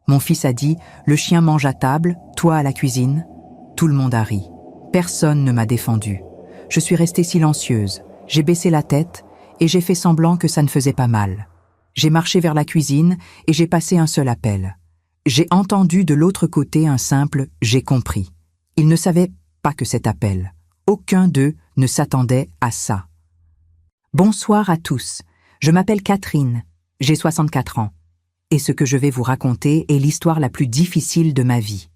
Mon fils a dit « Le chien mange à table, toi à la cuisine ». Tout le monde a ri. Personne ne m'a défendue. Je suis restée silencieuse, j'ai baissé la tête et j'ai fait semblant que ça ne faisait pas mal. J'ai marché vers la cuisine et j'ai passé un seul appel. J'ai entendu de l'autre côté un simple « j'ai compris ». Ils ne savaient pas que cet appel. Aucun d'eux ne s'attendait à ça. Bonsoir à tous, je m'appelle Catherine, j'ai 64 ans. Et ce que je vais vous raconter est l'histoire la plus difficile de ma vie.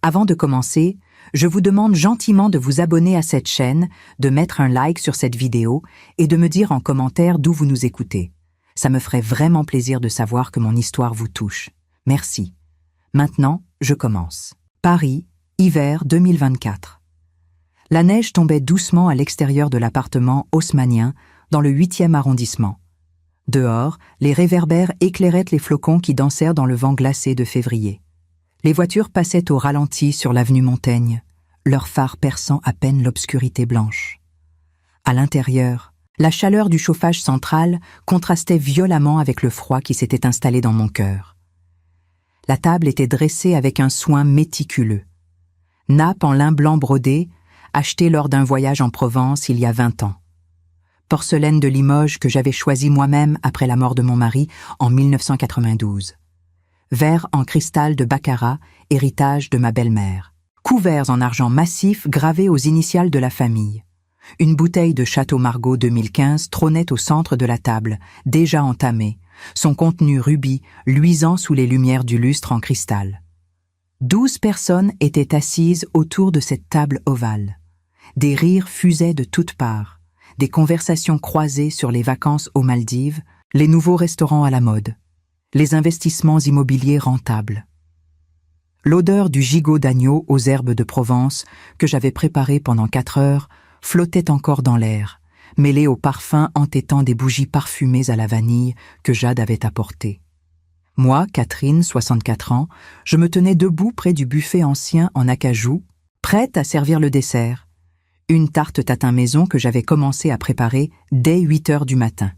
Avant de commencer, je vous demande gentiment de vous abonner à cette chaîne, de mettre un like sur cette vidéo et de me dire en commentaire d'où vous nous écoutez. Ça me ferait vraiment plaisir de savoir que mon histoire vous touche. Merci. Maintenant, je commence. Paris, hiver 2024. La neige tombait doucement à l'extérieur de l'appartement haussmannien dans le 8e arrondissement. Dehors, les réverbères éclairaient les flocons qui dansèrent dans le vent glacé de février. Les voitures passaient au ralenti sur l'avenue Montaigne, leurs phares perçant à peine l'obscurité blanche. À l'intérieur, la chaleur du chauffage central contrastait violemment avec le froid qui s'était installé dans mon cœur. La table était dressée avec un soin méticuleux. Nappe en lin blanc brodé, achetée lors d'un voyage en Provence il y a 20 ans. Porcelaine de Limoges que j'avais choisie moi-même après la mort de mon mari en 1992. Verres en cristal de Baccarat, héritage de ma belle-mère. Couverts en argent massif gravés aux initiales de la famille. Une bouteille de Château Margaux 2015 trônait au centre de la table, déjà entamée, son contenu rubis luisant sous les lumières du lustre en cristal. 12 personnes étaient assises autour de cette table ovale. Des rires fusaient de toutes parts. Des conversations croisées sur les vacances aux Maldives, les nouveaux restaurants à la mode, les investissements immobiliers rentables. L'odeur du gigot d'agneau aux herbes de Provence, que j'avais préparé pendant 4 heures, flottait encore dans l'air, mêlée au parfum entêtant des bougies parfumées à la vanille que Jade avait apportées. Moi, Catherine, 64 ans, je me tenais debout près du buffet ancien en acajou, prête à servir le dessert. Une tarte tatin maison que j'avais commencé à préparer dès 8 heures du matin.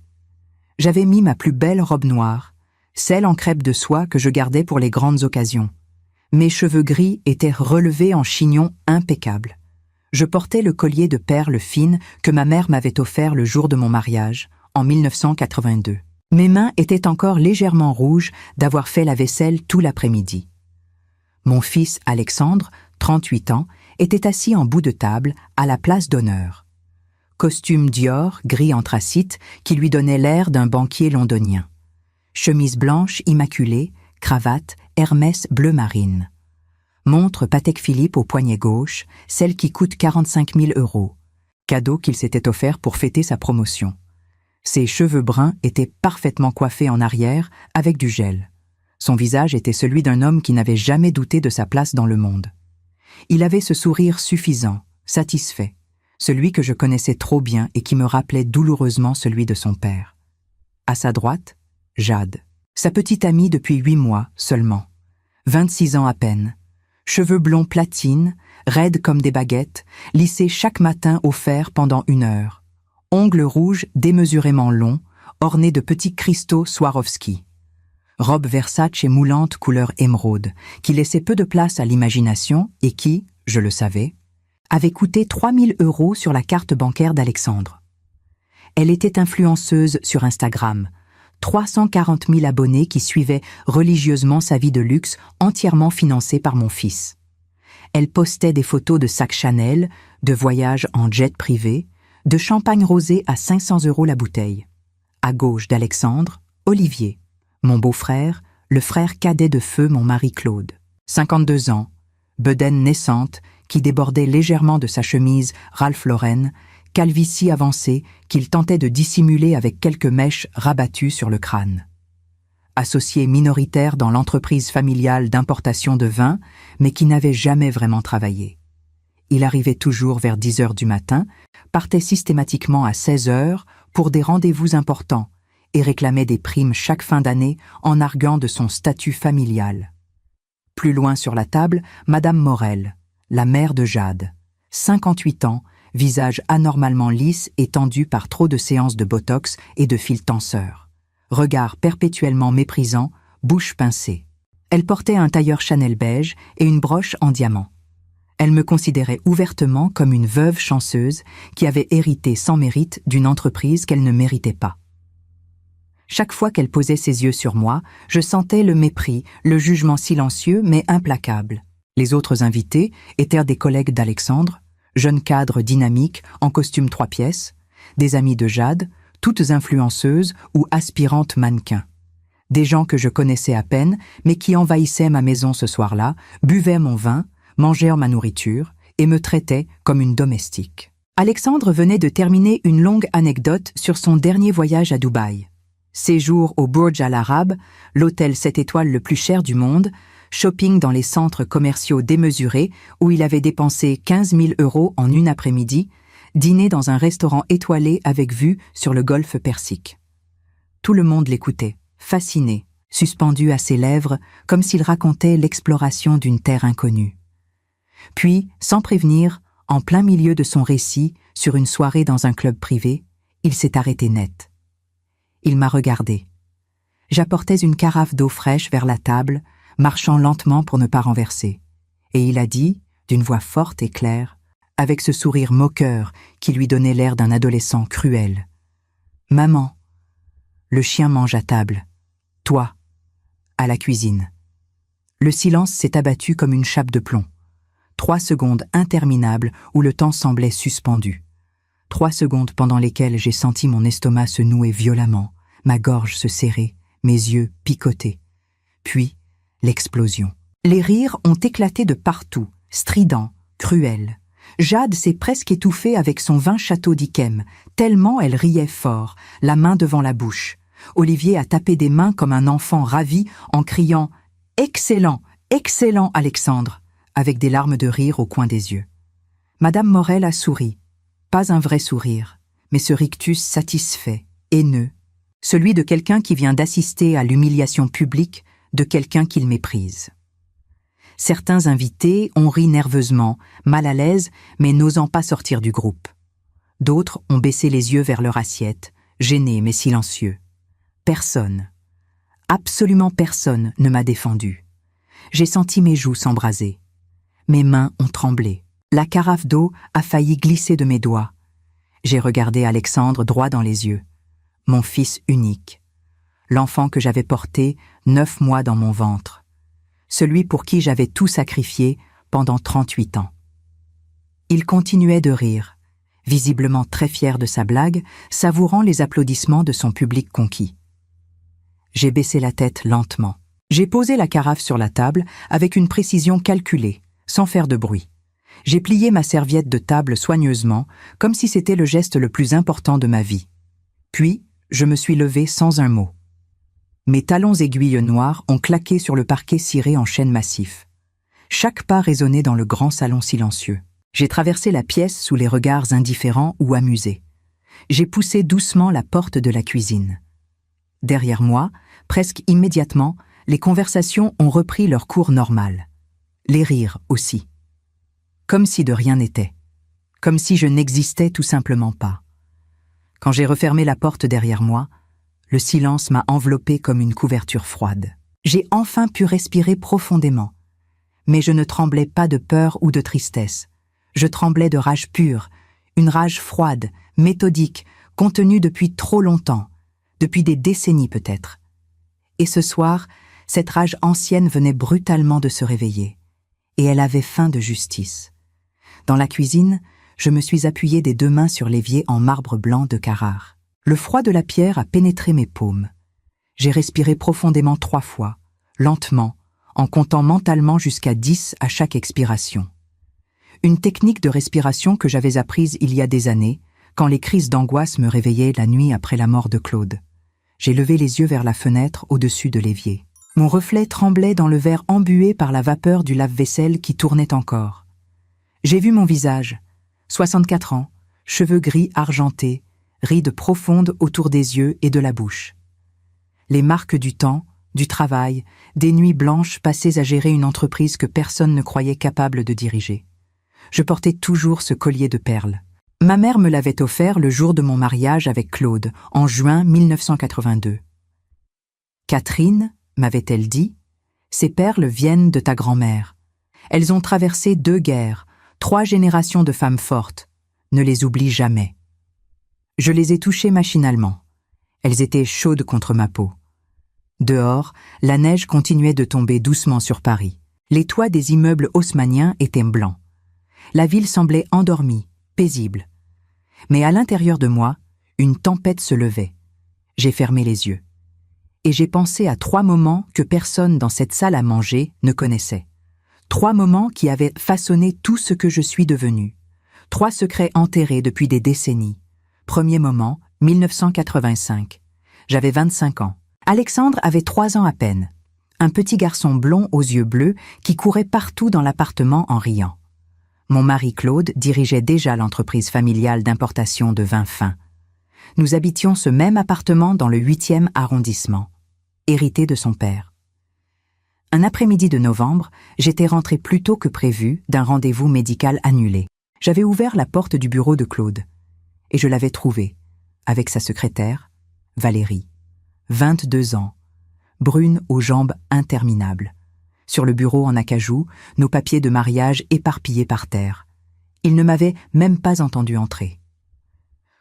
J'avais mis ma plus belle robe noire, celle en crêpe de soie que je gardais pour les grandes occasions. Mes cheveux gris étaient relevés en chignon impeccable. Je portais le collier de perles fines que ma mère m'avait offert le jour de mon mariage, en 1982. Mes mains étaient encore légèrement rouges d'avoir fait la vaisselle tout l'après-midi. Mon fils Alexandre, 38 ans, était assis en bout de table, à la place d'honneur. Costume Dior, gris anthracite, qui lui donnait l'air d'un banquier londonien. Chemise blanche immaculée, cravate, Hermès bleu marine. Montre Patek Philippe au poignet gauche, celle qui coûte 45 000 €. Cadeau qu'il s'était offert pour fêter sa promotion. Ses cheveux bruns étaient parfaitement coiffés en arrière, avec du gel. Son visage était celui d'un homme qui n'avait jamais douté de sa place dans le monde. Il avait ce sourire suffisant, satisfait, celui que je connaissais trop bien et qui me rappelait douloureusement celui de son père. À sa droite, Jade, sa petite amie depuis 8 mois seulement, 26 ans à peine, cheveux blonds platine, raides comme des baguettes, lissés chaque matin au fer pendant 1 heure, ongles rouges démesurément longs, ornés de petits cristaux Swarovski. Robe Versace moulante couleur émeraude, qui laissait peu de place à l'imagination et qui, je le savais, avait coûté 3 000 € sur la carte bancaire d'Alexandre. Elle était influenceuse sur Instagram, 340 000 abonnés qui suivaient religieusement sa vie de luxe entièrement financée par mon fils. Elle postait des photos de sacs Chanel, de voyages en jet privé, de champagne rosé à 500 € la bouteille. À gauche d'Alexandre, Olivier. Mon beau-frère, le frère cadet de feu mon mari Claude. 52 ans, bedaine naissante qui débordait légèrement de sa chemise Ralph Lauren, calvitie avancée qu'il tentait de dissimuler avec quelques mèches rabattues sur le crâne. Associé minoritaire dans l'entreprise familiale d'importation de vin, mais qui n'avait jamais vraiment travaillé. Il arrivait toujours vers 10 heures du matin, partait systématiquement à 16 heures pour des rendez-vous importants, et réclamait des primes chaque fin d'année en arguant de son statut familial. Plus loin sur la table, Madame Morel, la mère de Jade, 58 ans, visage anormalement lisse et tendu par trop de séances de botox et de fils tenseurs. Regard perpétuellement méprisant, bouche pincée. Elle portait un tailleur Chanel beige et une broche en diamant. Elle me considérait ouvertement comme une veuve chanceuse qui avait hérité sans mérite d'une entreprise qu'elle ne méritait pas. Chaque fois qu'elle posait ses yeux sur moi, je sentais le mépris, le jugement silencieux mais implacable. Les autres invités étaient des collègues d'Alexandre, jeunes cadres dynamiques en costume 3 pièces, des amis de Jade, toutes influenceuses ou aspirantes mannequins. Des gens que je connaissais à peine, mais qui envahissaient ma maison ce soir-là, buvaient mon vin, mangeaient ma nourriture et me traitaient comme une domestique. Alexandre venait de terminer une longue anecdote sur son dernier voyage à Dubaï. Séjour au Burj Al Arab, l'hôtel 7 étoiles le plus cher du monde, shopping dans les centres commerciaux démesurés où il avait dépensé 15 000 € en une après-midi, dîner dans un restaurant étoilé avec vue sur le golfe Persique. Tout le monde l'écoutait, fasciné, suspendu à ses lèvres, comme s'il racontait l'exploration d'une terre inconnue. Puis, sans prévenir, en plein milieu de son récit, sur une soirée dans un club privé, il s'est arrêté net. Il m'a regardé. J'apportais une carafe d'eau fraîche vers la table, marchant lentement pour ne pas renverser. Et il a dit, d'une voix forte et claire, avec ce sourire moqueur qui lui donnait l'air d'un adolescent cruel. « Maman, le chien mange à table. Toi, à la cuisine. » Le silence s'est abattu comme une chape de plomb. 3 secondes interminables où le temps semblait suspendu. 3 secondes pendant lesquelles j'ai senti mon estomac se nouer violemment, ma gorge se serrer, mes yeux picoter. Puis, l'explosion. Les rires ont éclaté de partout, stridents, cruels. Jade s'est presque étouffée avec son vin Château d'Yquem, tellement elle riait fort, la main devant la bouche. Olivier a tapé des mains comme un enfant ravi en criant « Excellent, excellent Alexandre !» avec des larmes de rire au coin des yeux. Madame Morel a souri. Pas un vrai sourire, mais ce rictus satisfait, haineux, celui de quelqu'un qui vient d'assister à l'humiliation publique de quelqu'un qu'il méprise. Certains invités ont ri nerveusement, mal à l'aise, mais n'osant pas sortir du groupe. D'autres ont baissé les yeux vers leur assiette, gênés mais silencieux. Personne, absolument personne ne m'a défendu. J'ai senti mes joues s'embraser. Mes mains ont tremblé. La carafe d'eau a failli glisser de mes doigts. J'ai regardé Alexandre droit dans les yeux. Mon fils unique. L'enfant que j'avais porté 9 mois dans mon ventre. Celui pour qui j'avais tout sacrifié pendant 38 ans. Il continuait de rire, visiblement très fier de sa blague, savourant les applaudissements de son public conquis. J'ai baissé la tête lentement. J'ai posé la carafe sur la table avec une précision calculée, sans faire de bruit. J'ai plié ma serviette de table soigneusement, comme si c'était le geste le plus important de ma vie. Puis, je me suis levé sans un mot. Mes talons aiguilles noirs ont claqué sur le parquet ciré en chêne massif. Chaque pas résonnait dans le grand salon silencieux. J'ai traversé la pièce sous les regards indifférents ou amusés. J'ai poussé doucement la porte de la cuisine. Derrière moi, presque immédiatement, les conversations ont repris leur cours normal. Les rires aussi. Comme si de rien n'était. Comme si je n'existais tout simplement pas. Quand j'ai refermé la porte derrière moi, le silence m'a enveloppé comme une couverture froide. J'ai enfin pu respirer profondément. Mais je ne tremblais pas de peur ou de tristesse. Je tremblais de rage pure, une rage froide, méthodique, contenue depuis trop longtemps, depuis des décennies peut-être. Et ce soir, cette rage ancienne venait brutalement de se réveiller. Et elle avait faim de justice. Dans la cuisine, je me suis appuyé des 2 mains sur l'évier en marbre blanc de Carrare. Le froid de la pierre a pénétré mes paumes. J'ai respiré profondément 3 fois, lentement, en comptant mentalement jusqu'à 10 à chaque expiration. Une technique de respiration que j'avais apprise il y a des années, quand les crises d'angoisse me réveillaient la nuit après la mort de Claude. J'ai levé les yeux vers la fenêtre au-dessus de l'évier. Mon reflet tremblait dans le verre embué par la vapeur du lave-vaisselle qui tournait encore. J'ai vu mon visage, 64 ans, cheveux gris argentés, rides profondes autour des yeux et de la bouche. Les marques du temps, du travail, des nuits blanches passées à gérer une entreprise que personne ne croyait capable de diriger. Je portais toujours ce collier de perles. Ma mère me l'avait offert le jour de mon mariage avec Claude, en juin 1982. Catherine, m'avait-elle dit, Ces perles viennent de ta grand-mère. Elles ont traversé 2 guerres, 3 générations de femmes fortes. Ne les oublie jamais. Je les ai touchées machinalement. Elles étaient chaudes contre ma peau. Dehors, la neige continuait de tomber doucement sur Paris. Les toits des immeubles haussmanniens étaient blancs. La ville semblait endormie, paisible. Mais à l'intérieur de moi, une tempête se levait. J'ai fermé les yeux. Et j'ai pensé à 3 moments que personne dans cette salle à manger ne connaissait. 3 moments qui avaient façonné tout ce que je suis devenu. 3 secrets enterrés depuis des décennies. Premier moment, 1985. J'avais 25 ans. Alexandre avait 3 ans à peine. Un petit garçon blond aux yeux bleus qui courait partout dans l'appartement en riant. Mon mari Claude dirigeait déjà l'entreprise familiale d'importation de vins fins. Nous habitions ce même appartement dans le 8e arrondissement, hérité de son père. Un après-midi de novembre, j'étais rentrée plus tôt que prévu d'un rendez-vous médical annulé. J'avais ouvert la porte du bureau de Claude et je l'avais trouvé, avec sa secrétaire, Valérie, 22 ans, brune aux jambes interminables. Sur le bureau en acajou, nos papiers de mariage éparpillés par terre. Il ne m'avait même pas entendu entrer.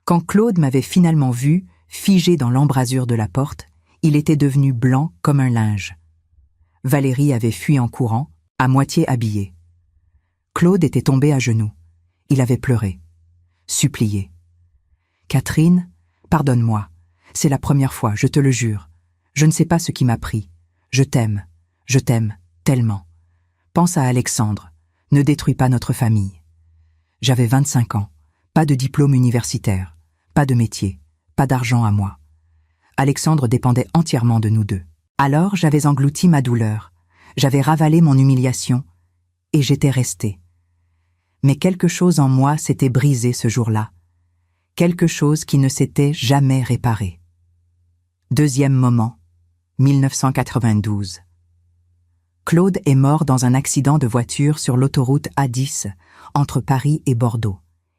Quand Claude m'avait finalement vu, figé dans l'embrasure de la porte, il était devenu blanc comme un linge. Valérie avait fui en courant, à moitié habillée. Claude était tombé à genoux. Il avait pleuré, supplié. « Catherine, pardonne-moi. C'est la première fois, je te le jure. Je ne sais pas ce qui m'a pris. Je t'aime tellement. Pense à Alexandre. Ne détruis pas notre famille. » J'avais 25 ans, pas de diplôme universitaire, pas de métier, pas d'argent à moi. Alexandre dépendait entièrement de nous deux. Alors j'avais englouti ma douleur, j'avais ravalé mon humiliation, et j'étais restée. Mais quelque chose en moi s'était brisé ce jour-là, quelque chose qui ne s'était jamais réparé. Deuxième moment, 1992. Claude est mort dans un accident de voiture sur l'autoroute A10, entre Paris et Bordeaux.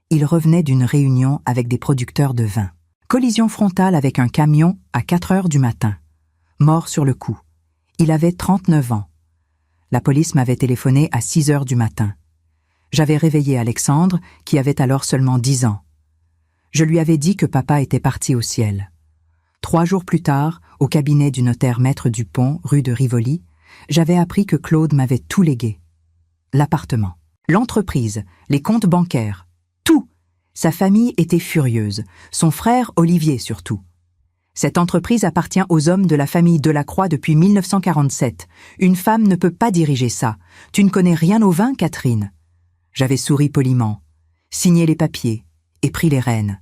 Il revenait d'une réunion avec des producteurs de vin. Collision frontale avec un camion à 4 heures du matin. Mort sur le coup. Il avait 39 ans. La police m'avait téléphoné à 6 heures du matin. J'avais réveillé Alexandre, qui avait alors seulement 10 ans. Je lui avais dit que papa était parti au ciel. 3 jours plus tard, au cabinet du notaire Maître Dupont, rue de Rivoli, j'avais appris que Claude m'avait tout légué. L'appartement, l'entreprise, les comptes bancaires, tout. Sa famille était furieuse, son frère Olivier surtout. Cette entreprise appartient aux hommes de la famille Delacroix depuis 1947. Une femme ne peut pas diriger ça. Tu ne connais rien au vin, Catherine. J'avais souri poliment, signé les papiers et pris les rênes.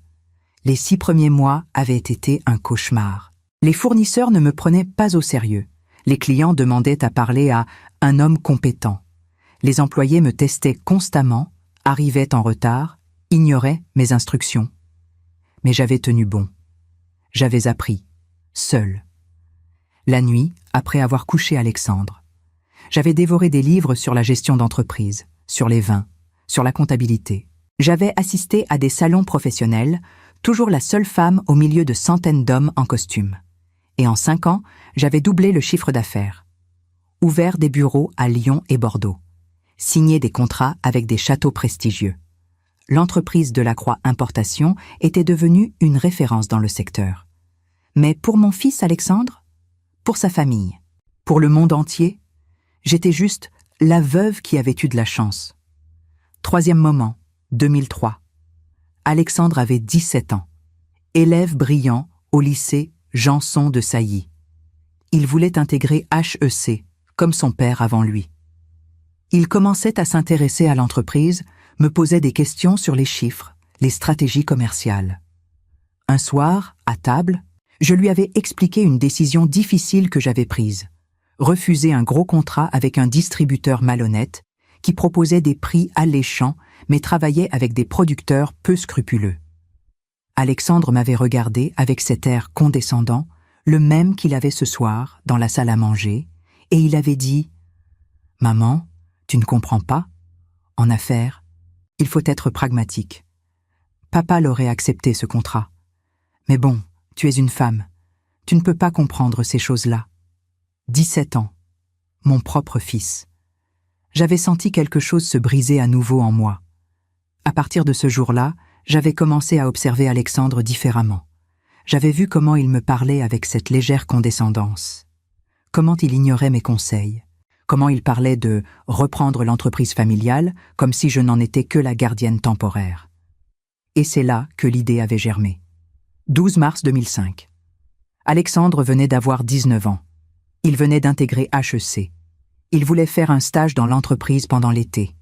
Les 6 premiers mois avaient été un cauchemar. Les fournisseurs ne me prenaient pas au sérieux. Les clients demandaient à parler à un homme compétent. Les employés me testaient constamment, arrivaient en retard, ignoraient mes instructions. Mais j'avais tenu bon. J'avais appris, seul. La nuit, après avoir couché Alexandre, j'avais dévoré des livres sur la gestion d'entreprise, sur les vins, sur la comptabilité. J'avais assisté à des salons professionnels, toujours la seule femme au milieu de centaines d'hommes en costume. Et en 5 ans, j'avais doublé le chiffre d'affaires. Ouvert des bureaux à Lyon et Bordeaux. Signé des contrats avec des châteaux prestigieux. L'entreprise Delacroix Importation était devenue une référence dans le secteur. Mais pour mon fils Alexandre, pour sa famille, pour le monde entier, j'étais juste la veuve qui avait eu de la chance. Troisième moment, 2003. Alexandre avait 17 ans, élève brillant au lycée Janson de Sailly. Il voulait intégrer HEC, comme son père avant lui. Il commençait à s'intéresser à l'entreprise, me posait des questions sur les chiffres, les stratégies commerciales. Un soir, à table, je lui avais expliqué une décision difficile que j'avais prise. Refuser un gros contrat avec un distributeur malhonnête qui proposait des prix alléchants mais travaillait avec des producteurs peu scrupuleux. Alexandre m'avait regardé avec cet air condescendant, le même qu'il avait ce soir dans la salle à manger, et il avait dit « Maman, tu ne comprends pas? En affaires, il faut être pragmatique. Papa l'aurait accepté ce contrat. Mais bon, tu es une femme. Tu ne peux pas comprendre ces choses-là. 17 ans. mon propre fils. J'avais senti quelque chose se briser à nouveau en moi. À partir de ce jour-là, j'avais commencé à observer Alexandre différemment. J'avais vu comment il me parlait avec cette légère condescendance. Comment il ignorait mes conseils. Comment il parlait de reprendre l'entreprise familiale comme si je n'en étais que la gardienne temporaire. Et c'est là que l'idée avait germé. 12 mars 2005. Alexandre venait d'avoir 19 ans. Il venait d'intégrer HEC. Il voulait faire un stage dans l'entreprise pendant l'été.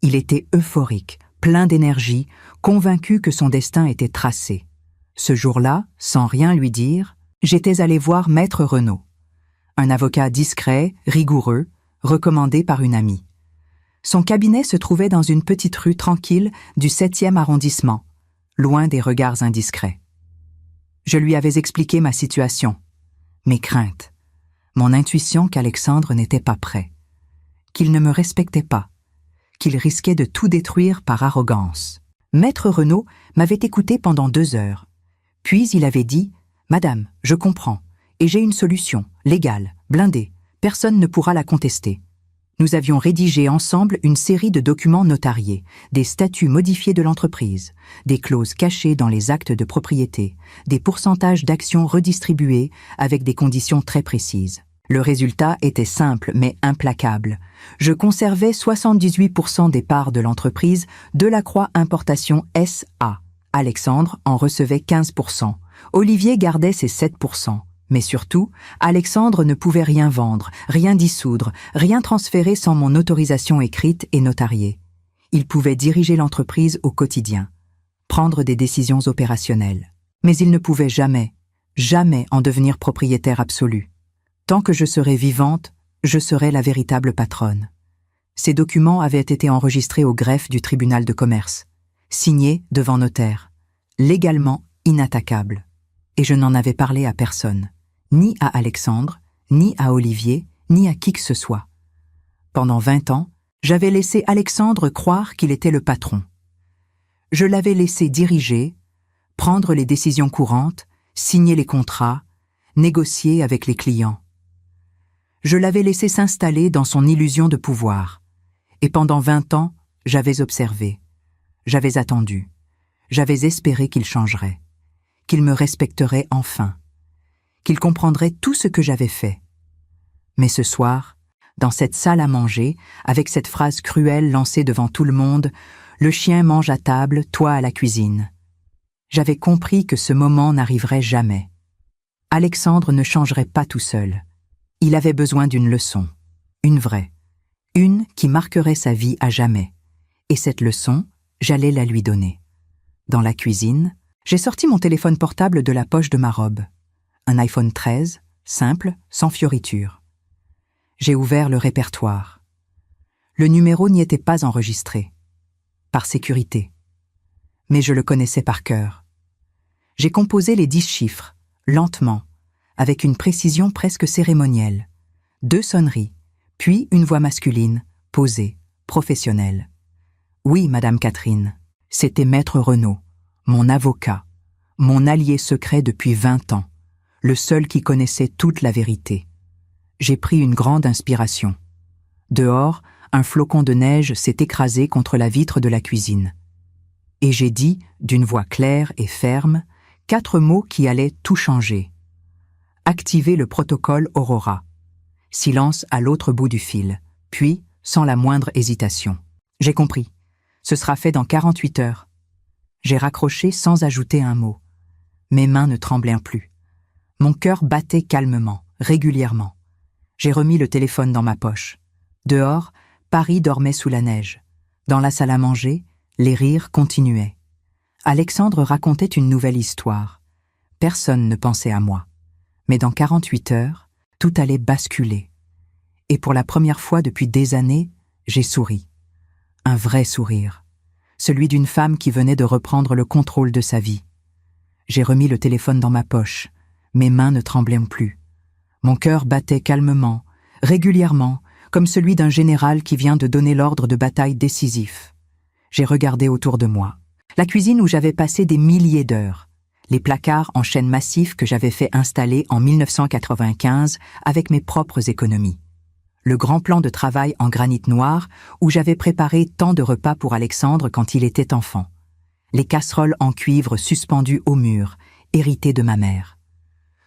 Il était euphorique, plein d'énergie, convaincu que son destin était tracé. Ce jour-là, sans rien lui dire, j'étais allé voir Maître Renaud, un avocat discret, rigoureux, recommandé par une amie. Son cabinet se trouvait dans une petite rue tranquille du 7e arrondissement, loin des regards indiscrets. Je lui avais expliqué ma situation, mes craintes, mon intuition qu'Alexandre n'était pas prêt, qu'il ne me respectait pas, qu'il risquait de tout détruire par arrogance. Maître Renaud m'avait écouté pendant 2 heures. Puis il avait dit « Madame, je comprends, et j'ai une solution, légale, blindée, personne ne pourra la contester. » Nous avions rédigé ensemble une série de documents notariés, des statuts modifiés de l'entreprise, des clauses cachées dans les actes de propriété, des pourcentages d'actions redistribués avec des conditions très précises. Le résultat était simple mais implacable. Je conservais 78% des parts de l'entreprise Delacroix Importation S.A. Alexandre en recevait 15%. Olivier gardait ses 7%. Mais surtout, Alexandre ne pouvait rien vendre, rien dissoudre, rien transférer sans mon autorisation écrite et notariée. Il pouvait diriger l'entreprise au quotidien, prendre des décisions opérationnelles. Mais il ne pouvait jamais, jamais en devenir propriétaire absolu. Tant que je serais vivante, je serais la véritable patronne. Ces documents avaient été enregistrés au greffe du tribunal de commerce, signés devant notaire, légalement inattaquables. Et je n'en avais parlé à personne. Ni à Alexandre, ni à Olivier, ni à qui que ce soit. Pendant 20 ans, j'avais laissé Alexandre croire qu'il était le patron. Je l'avais laissé diriger, prendre les décisions courantes, signer les contrats, négocier avec les clients. Je l'avais laissé s'installer dans son illusion de pouvoir. Et pendant 20 ans, j'avais observé, j'avais attendu, j'avais espéré qu'il changerait, qu'il me respecterait enfin, qu'il comprendrait tout ce que j'avais fait. Mais ce soir, dans cette salle à manger, avec cette phrase cruelle lancée devant tout le monde, « Le chien mange à table, toi à la cuisine », j'avais compris que ce moment n'arriverait jamais. Alexandre ne changerait pas tout seul. Il avait besoin d'une leçon, une vraie, une qui marquerait sa vie à jamais. Et cette leçon, j'allais la lui donner. Dans la cuisine, j'ai sorti mon téléphone portable de la poche de ma robe. Un iPhone 13, simple, sans fioriture. J'ai ouvert le répertoire. Le numéro n'y était pas enregistré, par sécurité. Mais je le connaissais par cœur. J'ai composé les 10 chiffres, lentement, avec une précision presque cérémonielle. 2 sonneries, puis une voix masculine, posée, professionnelle. Oui, Madame Catherine, c'était Maître Renaud, mon avocat, mon allié secret depuis 20 ans. Le seul qui connaissait toute la vérité. J'ai pris une grande inspiration. Dehors, un flocon de neige s'est écrasé contre la vitre de la cuisine. Et j'ai dit, d'une voix claire et ferme, 4 mots qui allaient tout changer. Activer le protocole Aurora. Silence à l'autre bout du fil, puis, sans la moindre hésitation. J'ai compris. Ce sera fait dans 48 heures. J'ai raccroché sans ajouter un mot. Mes mains ne tremblaient plus. Mon cœur battait calmement, régulièrement. J'ai remis le téléphone dans ma poche. Dehors, Paris dormait sous la neige. Dans la salle à manger, les rires continuaient. Alexandre racontait une nouvelle histoire. Personne ne pensait à moi. Mais dans 48 heures, tout allait basculer. Et pour la première fois depuis des années, j'ai souri. Un vrai sourire. Celui d'une femme qui venait de reprendre le contrôle de sa vie. J'ai remis le téléphone dans ma poche. Mes mains ne tremblaient plus. Mon cœur battait calmement, régulièrement, comme celui d'un général qui vient de donner l'ordre de bataille décisif. J'ai regardé autour de moi. La cuisine où j'avais passé des milliers d'heures. Les placards en chêne massif que j'avais fait installer en 1995 avec mes propres économies. Le grand plan de travail en granit noir où j'avais préparé tant de repas pour Alexandre quand il était enfant. Les casseroles en cuivre suspendues au mur, héritées de ma mère.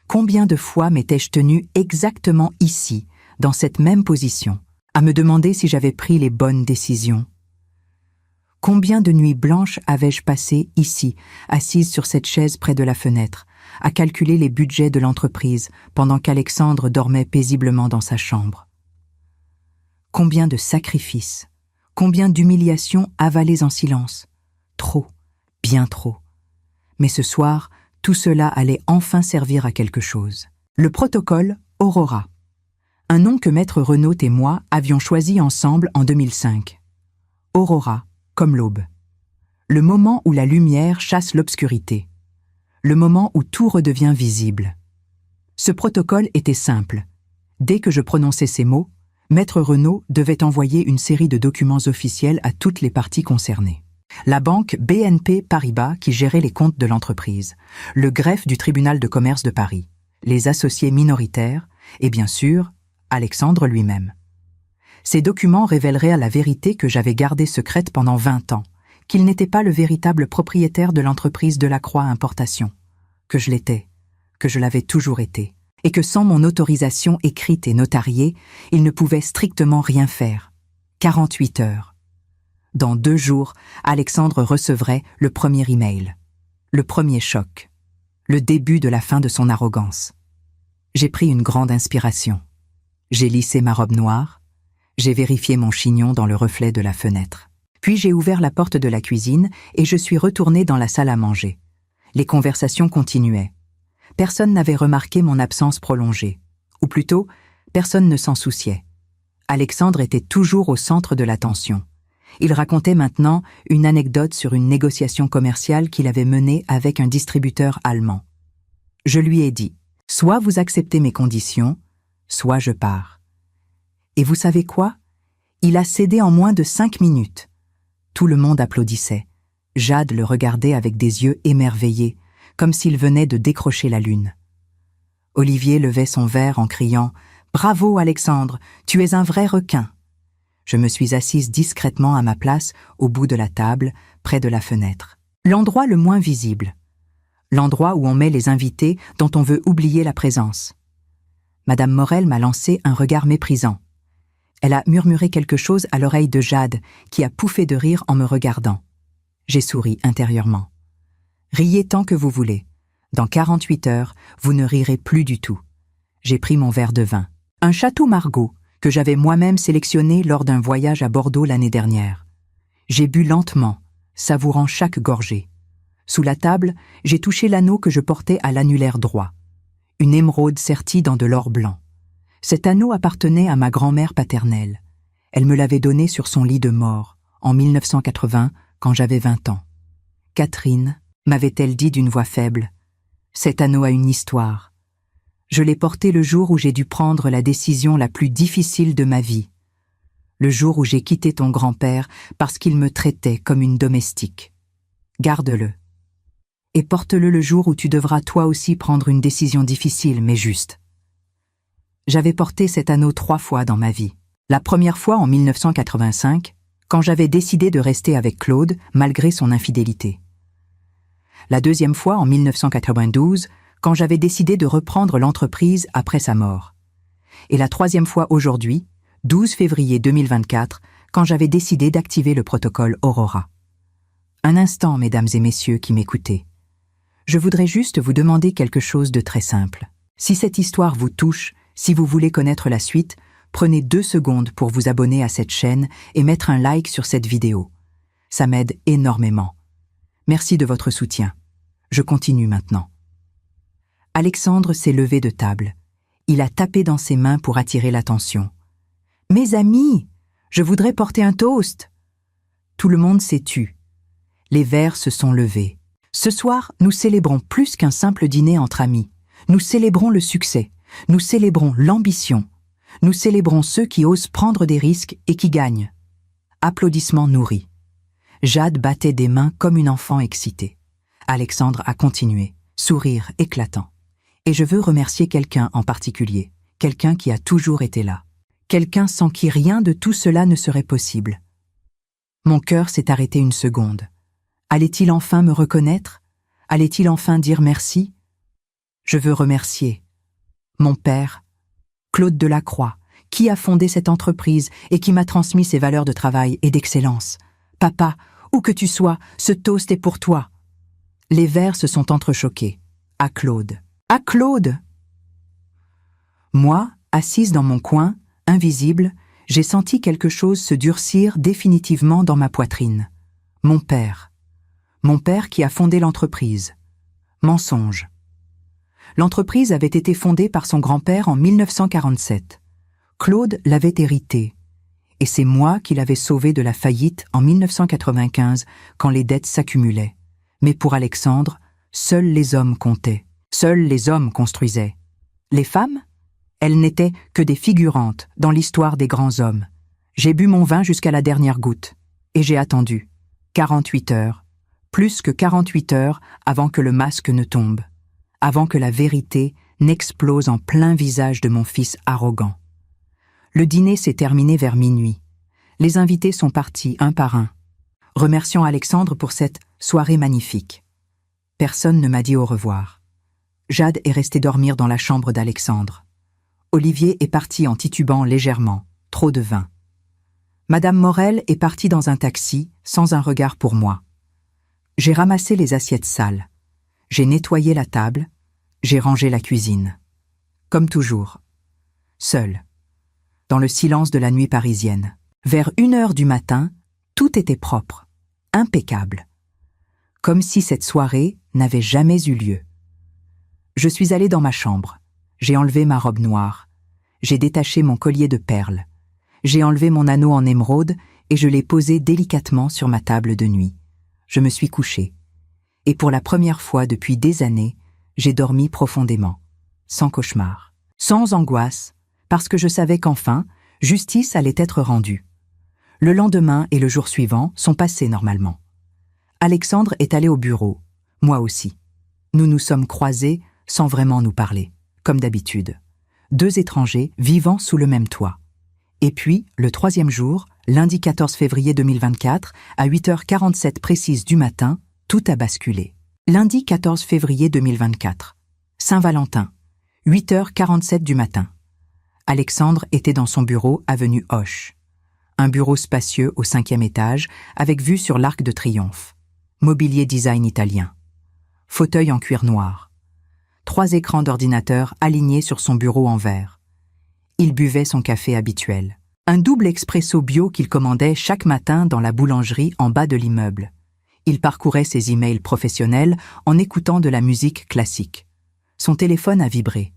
Combien de fois m'étais-je tenue exactement ici, dans cette même position, à me demander si j'avais pris les bonnes décisions? Combien de nuits blanches avais-je passé ici, assise sur cette chaise près de la fenêtre, à calculer les budgets de l'entreprise pendant qu'Alexandre dormait paisiblement dans sa chambre? Combien de sacrifices, combien d'humiliations avalées en silence? Trop, bien trop. Mais ce soir, tout cela allait enfin servir à quelque chose. Le protocole Aurora. Un nom que Maître Renaud et moi avions choisi ensemble en 2005. Aurora, comme l'aube. Le moment où la lumière chasse l'obscurité. Le moment où tout redevient visible. Ce protocole était simple. Dès que je prononçais ces mots, Maître Renaud devait envoyer une série de documents officiels à toutes les parties concernées. La banque BNP Paribas qui gérait les comptes de l'entreprise, le greffe du tribunal de commerce de Paris, les associés minoritaires et bien sûr, Alexandre lui-même. Ces documents révéleraient la vérité que j'avais gardée secrète pendant 20 ans, qu'il n'était pas le véritable propriétaire de l'entreprise Delacroix Importation, que je l'étais, que je l'avais toujours été, et que sans mon autorisation écrite et notariée, il ne pouvait strictement rien faire. 48 heures. Dans 2 jours, Alexandre recevrait le premier email. Le premier choc. Le début de la fin de son arrogance. J'ai pris une grande inspiration. J'ai lissé ma robe noire. J'ai vérifié mon chignon dans le reflet de la fenêtre. Puis j'ai ouvert la porte de la cuisine et je suis retournée dans la salle à manger. Les conversations continuaient. Personne n'avait remarqué mon absence prolongée. Ou plutôt, personne ne s'en souciait. Alexandre était toujours au centre de l'attention. Il racontait maintenant une anecdote sur une négociation commerciale qu'il avait menée avec un distributeur allemand. Je lui ai dit, « Soit vous acceptez mes conditions, soit je pars. » Et vous savez quoi? Il a cédé en moins de 5 minutes. Tout le monde applaudissait. Jade le regardait avec des yeux émerveillés, comme s'il venait de décrocher la lune. Olivier levait son verre en criant « Bravo Alexandre, tu es un vrai requin !» Je me suis assise discrètement à ma place, au bout de la table, près de la fenêtre. L'endroit le moins visible. L'endroit où on met les invités dont on veut oublier la présence. Madame Morel m'a lancé un regard méprisant. Elle a murmuré quelque chose à l'oreille de Jade, qui a pouffé de rire en me regardant. J'ai souri intérieurement. Riez tant que vous voulez. Dans 48 heures, vous ne rirez plus du tout. J'ai pris mon verre de vin. Un Château Margaux, que j'avais moi-même sélectionné lors d'un voyage à Bordeaux l'année dernière. J'ai bu lentement, savourant chaque gorgée. Sous la table, j'ai touché l'anneau que je portais à l'annulaire droit. Une émeraude sertie dans de l'or blanc. Cet anneau appartenait à ma grand-mère paternelle. Elle me l'avait donné sur son lit de mort, en 1980, quand j'avais 20 ans. « Catherine, m'avait-elle dit d'une voix faible, cet anneau a une histoire. Je l'ai porté le jour où j'ai dû prendre la décision la plus difficile de ma vie. Le jour où j'ai quitté ton grand-père parce qu'il me traitait comme une domestique. Garde-le. Et porte-le le jour où tu devras toi aussi prendre une décision difficile mais juste. » J'avais porté cet anneau 3 fois dans ma vie. La première fois en 1985, quand j'avais décidé de rester avec Claude malgré son infidélité. La deuxième fois en 1992, quand j'avais décidé de reprendre l'entreprise après sa mort. Et la troisième fois aujourd'hui, 12 février 2024, quand j'avais décidé d'activer le protocole Aurora. Un instant, mesdames et messieurs qui m'écoutez. Je voudrais juste vous demander quelque chose de très simple. Si cette histoire vous touche, si vous voulez connaître la suite, prenez 2 secondes pour vous abonner à cette chaîne et mettre un like sur cette vidéo. Ça m'aide énormément. Merci de votre soutien. Je continue maintenant. Alexandre s'est levé de table. Il a tapé dans ses mains pour attirer l'attention. « Mes amis, je voudrais porter un toast !» Tout le monde s'est tu. Les verres se sont levés. Ce soir, nous célébrons plus qu'un simple dîner entre amis. Nous célébrons le succès. Nous célébrons l'ambition. Nous célébrons ceux qui osent prendre des risques et qui gagnent. Applaudissements nourris. Jade battait des mains comme une enfant excitée. Alexandre a continué, sourire éclatant. Et je veux remercier quelqu'un en particulier, quelqu'un qui a toujours été là, quelqu'un sans qui rien de tout cela ne serait possible. Mon cœur s'est arrêté une seconde. Allait-il enfin me reconnaître? Allait-il enfin dire merci? Je veux remercier mon père, Claude Delacroix, qui a fondé cette entreprise et qui m'a transmis ses valeurs de travail et d'excellence. Papa, où que tu sois, ce toast est pour toi. Les verres se sont entrechoqués. À Claude. À Claude! Moi, assise dans mon coin, invisible, j'ai senti quelque chose se durcir définitivement dans ma poitrine. Mon père. Mon père qui a fondé l'entreprise. Mensonge. L'entreprise avait été fondée par son grand-père en 1947. Claude l'avait héritée. Et c'est moi qui l'avais sauvé de la faillite en 1995, quand les dettes s'accumulaient. Mais pour Alexandre, seuls les hommes comptaient. Seuls les hommes construisaient. Les femmes? Elles n'étaient que des figurantes dans l'histoire des grands hommes. J'ai bu mon vin jusqu'à la dernière goutte. Et j'ai attendu. 48 heures. Plus que 48 heures avant que le masque ne tombe. Avant que la vérité n'explose en plein visage de mon fils arrogant. Le dîner s'est terminé vers minuit. Les invités sont partis un par un. Remercions Alexandre pour cette soirée magnifique. Personne ne m'a dit au revoir. Jade est restée dormir dans la chambre d'Alexandre. Olivier est parti en titubant légèrement, trop de vin. Madame Morel est partie dans un taxi, sans un regard pour moi. J'ai ramassé les assiettes sales. J'ai nettoyé la table. J'ai rangé la cuisine. Comme toujours. Seul. Dans le silence de la nuit parisienne. Vers 1h du matin, tout était propre, impeccable. Comme si cette soirée n'avait jamais eu lieu. Je suis allée dans ma chambre. J'ai enlevé ma robe noire. J'ai détaché mon collier de perles. J'ai enlevé mon anneau en émeraude et je l'ai posé délicatement sur ma table de nuit. Je me suis couchée. Et pour la première fois depuis des années, j'ai dormi profondément, sans cauchemar, sans angoisse, parce que je savais qu'enfin, justice allait être rendue. Le lendemain et le jour suivant sont passés normalement. Alexandre est allé au bureau, moi aussi. Nous nous sommes croisés sans vraiment nous parler, comme d'habitude. 2 étrangers vivant sous le même toit. Et puis, le 3e jour, lundi 14 février 2024, à 8h47 précise du matin, tout a basculé. Lundi 14 février 2024. Saint-Valentin. 8h47 du matin. Alexandre était dans son bureau avenue Hoche. Un bureau spacieux au 5e étage, avec vue sur l'Arc de Triomphe. Mobilier design italien. Fauteuil en cuir noir. 3 écrans d'ordinateur alignés sur son bureau en verre. Il buvait son café habituel. Un double expresso bio qu'il commandait chaque matin dans la boulangerie en bas de l'immeuble. Il parcourait ses emails professionnels en écoutant de la musique classique. Son téléphone a vibré.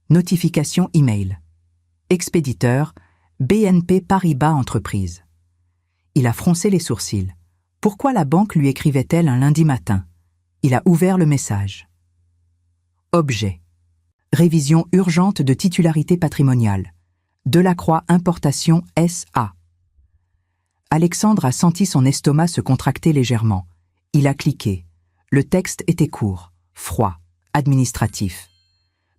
Notification email. Expéditeur, BNP Paribas Entreprise. Il a froncé les sourcils. Pourquoi la banque lui écrivait-elle un lundi matin? Il a ouvert le message. Objet. Révision urgente de titularité patrimoniale. Delacroix Importation S.A. Alexandre a senti son estomac se contracter légèrement. Il a cliqué. Le texte était court, froid, administratif.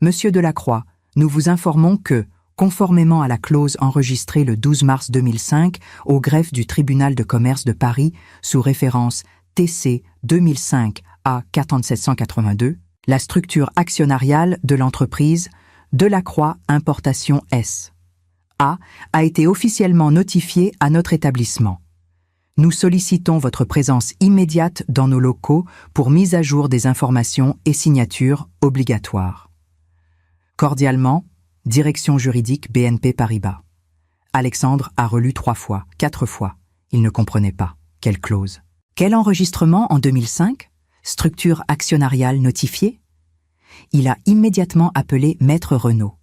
Monsieur Delacroix, nous vous informons que, conformément à la clause enregistrée le 12 mars 2005 au greffe du tribunal de commerce de Paris sous référence TC 2005 A 4782, la structure actionnariale de l'entreprise Delacroix Importation S.A. a été officiellement notifiée à notre établissement. Nous sollicitons votre présence immédiate dans nos locaux pour mise à jour des informations et signatures obligatoires. Cordialement, Direction juridique BNP Paribas. Alexandre a relu 3 fois, 4 fois. Il ne comprenait pas. Quelle clause? Quel enregistrement en 2005? Structure actionnariale notifiée? Il a immédiatement appelé Maître Renaud.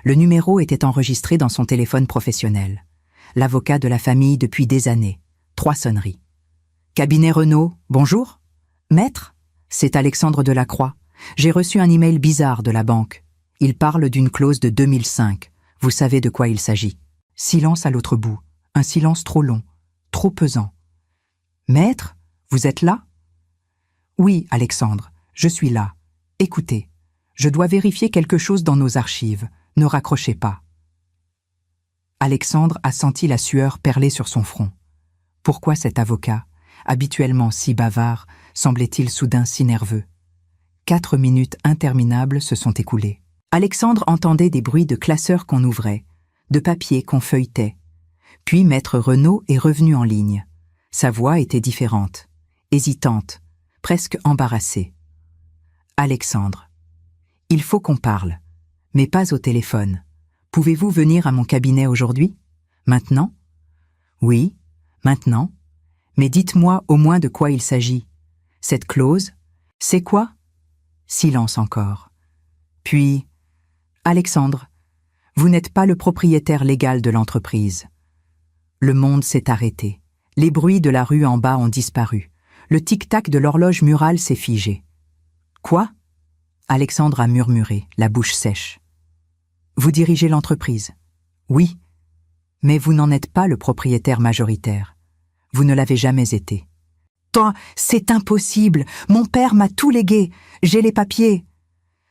Le numéro était enregistré dans son téléphone professionnel. L'avocat de la famille depuis des années. 3 sonneries. Cabinet Renaud, bonjour. Maître, c'est Alexandre Delacroix. J'ai reçu un email bizarre de la banque. Il parle d'une clause de 2005. Vous savez de quoi il s'agit. Silence à l'autre bout. Un silence trop long, trop pesant. Maître, vous êtes là? Oui, Alexandre, je suis là. Écoutez, je dois vérifier quelque chose dans nos archives. Ne raccrochez pas. Alexandre a senti la sueur perler sur son front. Pourquoi cet avocat, habituellement si bavard, semblait-il soudain si nerveux? 4 minutes interminables se sont écoulées. Alexandre entendait des bruits de classeurs qu'on ouvrait, de papiers qu'on feuilletait. Puis Maître Renaud est revenu en ligne. Sa voix était différente, hésitante, presque embarrassée. « Alexandre, il faut qu'on parle, mais pas au téléphone. Pouvez-vous venir à mon cabinet aujourd'hui? Maintenant? Oui, maintenant. Mais dites-moi au moins de quoi il s'agit. Cette clause, c'est quoi? Silence encore. Puis, Alexandre, vous n'êtes pas le propriétaire légal de l'entreprise. Le monde s'est arrêté. Les bruits de la rue en bas ont disparu. Le tic-tac de l'horloge murale s'est figé. Quoi? Alexandre a murmuré, la bouche sèche. Vous dirigez l'entreprise? Oui, mais vous n'en êtes pas le propriétaire majoritaire. Vous ne l'avez jamais été. C'est impossible. Mon père m'a tout légué. J'ai les papiers.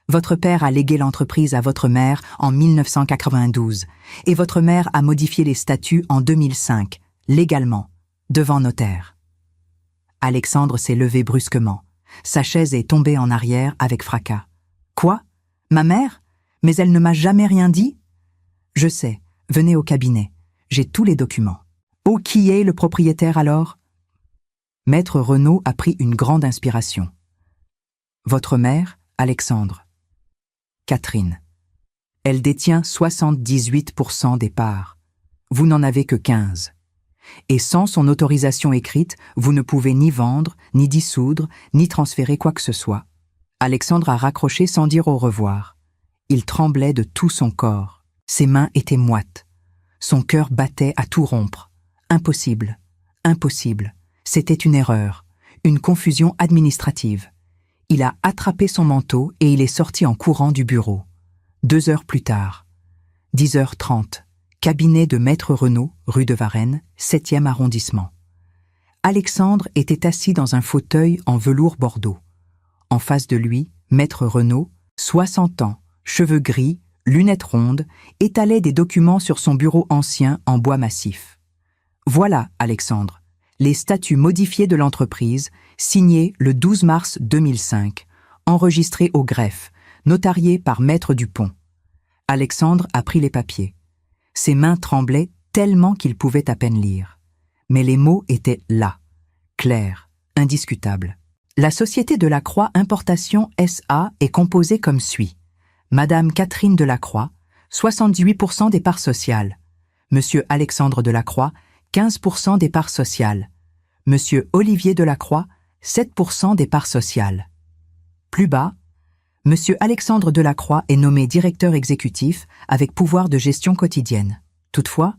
Votre père a légué l'entreprise à votre mère en 1992 et votre mère a modifié les statuts en 2005, légalement, devant notaire. Alexandre s'est levé brusquement. Sa chaise est tombée en arrière avec fracas. Quoi? Ma mère? Mais elle ne m'a jamais rien dit? Je sais, venez au cabinet. J'ai tous les documents. Oh, qui est le propriétaire alors? Maître Renaud a pris une grande inspiration. Votre mère, Alexandre. Catherine. Elle détient 78% des parts. Vous n'en avez que 15. Et sans son autorisation écrite, vous ne pouvez ni vendre, ni dissoudre, ni transférer quoi que ce soit. Alexandre a raccroché sans dire au revoir. Il tremblait de tout son corps. Ses mains étaient moites. Son cœur battait à tout rompre. Impossible. Impossible. C'était une erreur. Une confusion administrative. Il a attrapé son manteau et il est sorti en courant du bureau. 2 heures plus tard. 10h30. Cabinet de Maître Renaud, rue de Varennes, 7e arrondissement. Alexandre était assis dans un fauteuil en velours bordeaux. En face de lui, Maître Renaud, 60 ans, cheveux gris, lunettes rondes, étalait des documents sur son bureau ancien en bois massif. Voilà, Alexandre, les statuts modifiés de l'entreprise, signés le 12 mars 2005, enregistrés au greffe, notariés par Maître Dupont. Alexandre a pris les papiers. Ses mains tremblaient tellement qu'il pouvait à peine lire. Mais les mots étaient là, clairs, indiscutables. La Société de la Croix Importation S.A. est composée comme suit. Madame Catherine Delacroix, 78% des parts sociales. Monsieur Alexandre Delacroix, 15% des parts sociales. Monsieur Olivier Delacroix, 7% des parts sociales. Plus bas, Monsieur Alexandre Delacroix est nommé directeur exécutif avec pouvoir de gestion quotidienne. Toutefois,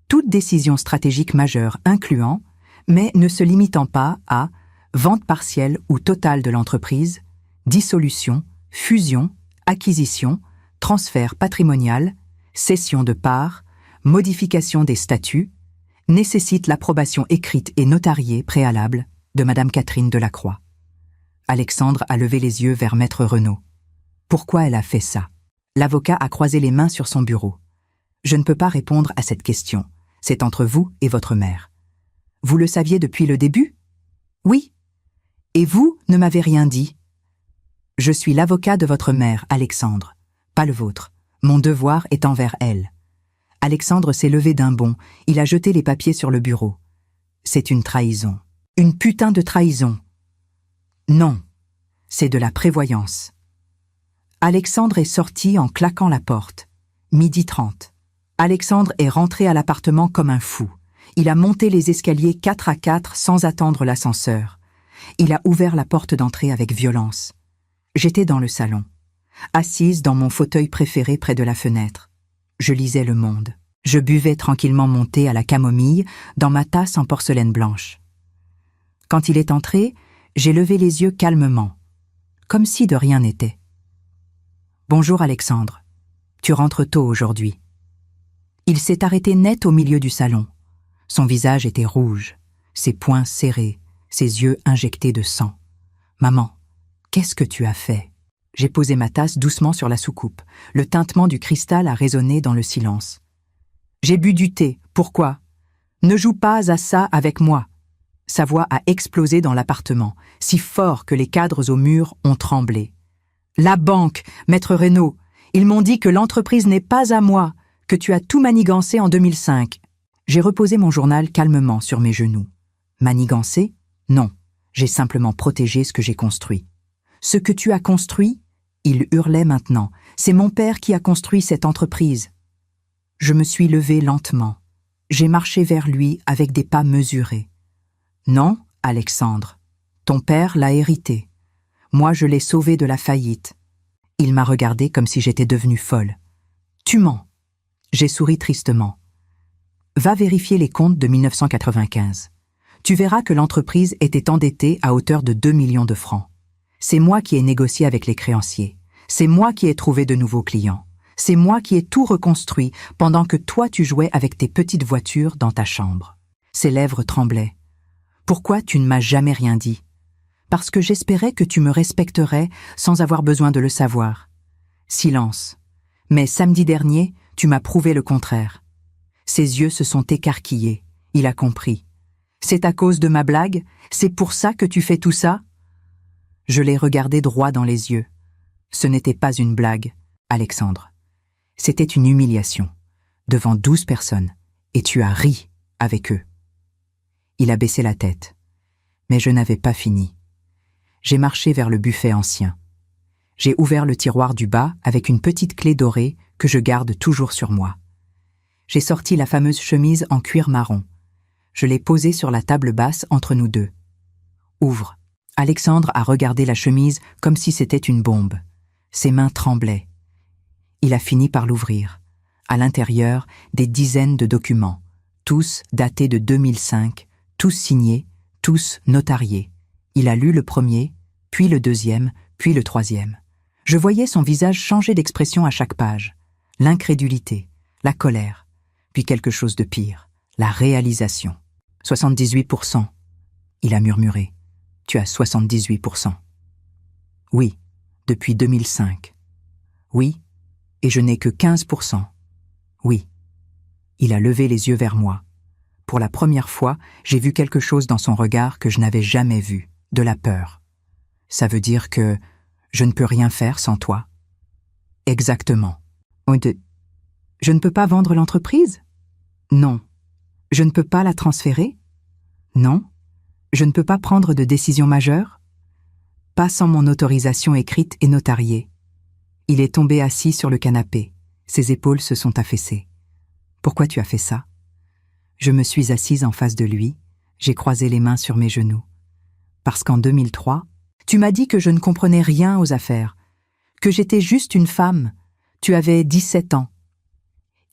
toute décision stratégique majeure incluant, mais ne se limitant pas à vente partielle ou totale de l'entreprise, dissolution, fusion, acquisition, transfert patrimonial, cession de parts, modification des statuts, nécessite l'approbation écrite et notariée préalable de Madame Catherine Delacroix. Alexandre a levé les yeux vers Maître Renaud. Pourquoi elle a fait ça? L'avocat a croisé les mains sur son bureau. Je ne peux pas répondre à cette question. C'est entre vous et votre mère. Vous le saviez depuis le début? Oui. Et vous ne m'avez rien dit. Je suis l'avocat de votre mère, Alexandre, pas le vôtre. Mon devoir est envers elle. Alexandre s'est levé d'un bond, il a jeté les papiers sur le bureau. C'est une trahison. Une putain de trahison. Non, c'est de la prévoyance. Alexandre est sorti en claquant la porte. 12h30. Alexandre est rentré à l'appartement comme un fou. Il a monté les escaliers 4 à 4 sans attendre l'ascenseur. Il a ouvert la porte d'entrée avec violence. J'étais dans le salon, assise dans mon fauteuil préféré près de la fenêtre. Je lisais Le Monde. Je buvais tranquillement mon thé à la camomille dans ma tasse en porcelaine blanche. Quand il est entré, j'ai levé les yeux calmement, comme si de rien n'était. « Bonjour Alexandre, tu rentres tôt aujourd'hui. » Il s'est arrêté net au milieu du salon. Son visage était rouge, ses poings serrés, ses yeux injectés de sang. « Maman, qu'est-ce que tu as fait ?» J'ai posé ma tasse doucement sur la soucoupe. Le tintement du cristal a résonné dans le silence. J'ai bu du thé. Pourquoi? Ne joue pas à ça avec moi. Sa voix a explosé dans l'appartement, si fort que les cadres au mur ont tremblé. La banque, maître Reynaud, ils m'ont dit que l'entreprise n'est pas à moi, que tu as tout manigancé en 2005. J'ai reposé mon journal calmement sur mes genoux. Manigancé? Non, j'ai simplement protégé ce que j'ai construit. Ce que tu as construit? Il hurlait maintenant. C'est mon père qui a construit cette entreprise. Je me suis levé lentement. J'ai marché vers lui avec des pas mesurés. Non, Alexandre, ton père l'a hérité. Moi, je l'ai sauvé de la faillite. Il m'a regardé comme si j'étais devenue folle. Tu mens. J'ai souri tristement. Va vérifier les comptes de 1995. Tu verras que l'entreprise était endettée à hauteur de 2 millions de francs. C'est moi qui ai négocié avec les créanciers. C'est moi qui ai trouvé de nouveaux clients. C'est moi qui ai tout reconstruit pendant que toi tu jouais avec tes petites voitures dans ta chambre. Ses lèvres tremblaient. Pourquoi tu ne m'as jamais rien dit? Parce que j'espérais que tu me respecterais sans avoir besoin de le savoir. Silence. Mais samedi dernier, tu m'as prouvé le contraire. Ses yeux se sont écarquillés. Il a compris. C'est à cause de ma blague? C'est pour ça que tu fais tout ça? Je l'ai regardé droit dans les yeux. Ce n'était pas une blague, Alexandre. C'était une humiliation, devant 12 personnes, et tu as ri avec eux. Il a baissé la tête. Mais je n'avais pas fini. J'ai marché vers le buffet ancien. J'ai ouvert le tiroir du bas avec une petite clé dorée que je garde toujours sur moi. J'ai sorti la fameuse chemise en cuir marron. Je l'ai posée sur la table basse entre nous deux. Ouvre. Alexandre a regardé la chemise comme si c'était une bombe. Ses mains tremblaient. Il a fini par l'ouvrir. À l'intérieur, des dizaines de documents, tous datés de 2005, tous signés, tous notariés. Il a lu le premier, puis le deuxième, puis le troisième. Je voyais son visage changer d'expression à chaque page. L'incrédulité, la colère, puis quelque chose de pire, la réalisation. 78%. Il a murmuré. Tu as 78%. Oui, depuis 2005. Oui, et je n'ai que 15%. Oui. Il a levé les yeux vers moi. Pour la première fois, j'ai vu quelque chose dans son regard que je n'avais jamais vu, de la peur. Ça veut dire que je ne peux rien faire sans toi? Exactement. Je ne peux pas vendre l'entreprise? Non. Je ne peux pas la transférer? Non. Je ne peux pas prendre de décision majeure? Pas sans mon autorisation écrite et notariée. Il est tombé assis sur le canapé. Ses épaules se sont affaissées. Pourquoi tu as fait ça? Je me suis assise en face de lui, j'ai croisé les mains sur mes genoux. Parce qu'en 2003, tu m'as dit que je ne comprenais rien aux affaires, que j'étais juste une femme. Tu avais 17 ans.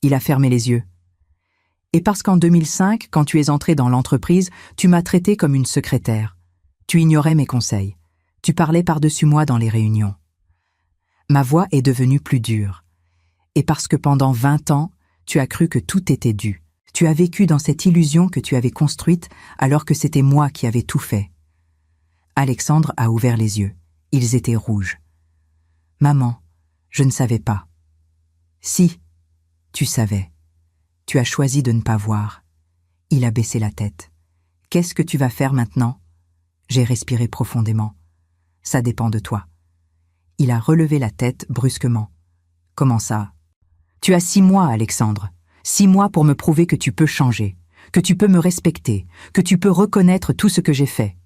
Il a fermé les yeux. Et parce qu'en 2005, quand tu es entré dans l'entreprise, tu m'as traité comme une secrétaire. Tu ignorais mes conseils. Tu parlais par-dessus moi dans les réunions. Ma voix est devenue plus dure. Et parce que pendant 20 ans, tu as cru que tout était dû. Tu as vécu dans cette illusion que tu avais construite alors que c'était moi qui avais tout fait. Alexandre a ouvert les yeux. Ils étaient rouges. Maman, je ne savais pas. Si, tu savais. Tu as choisi de ne pas voir. Il a baissé la tête. Qu'est-ce que tu vas faire maintenant? J'ai respiré profondément. Ça dépend de toi. Il a relevé la tête brusquement. Comment ça? Tu as 6 mois, Alexandre. 6 mois pour me prouver que tu peux changer, que tu peux me respecter, que tu peux reconnaître tout ce que j'ai fait.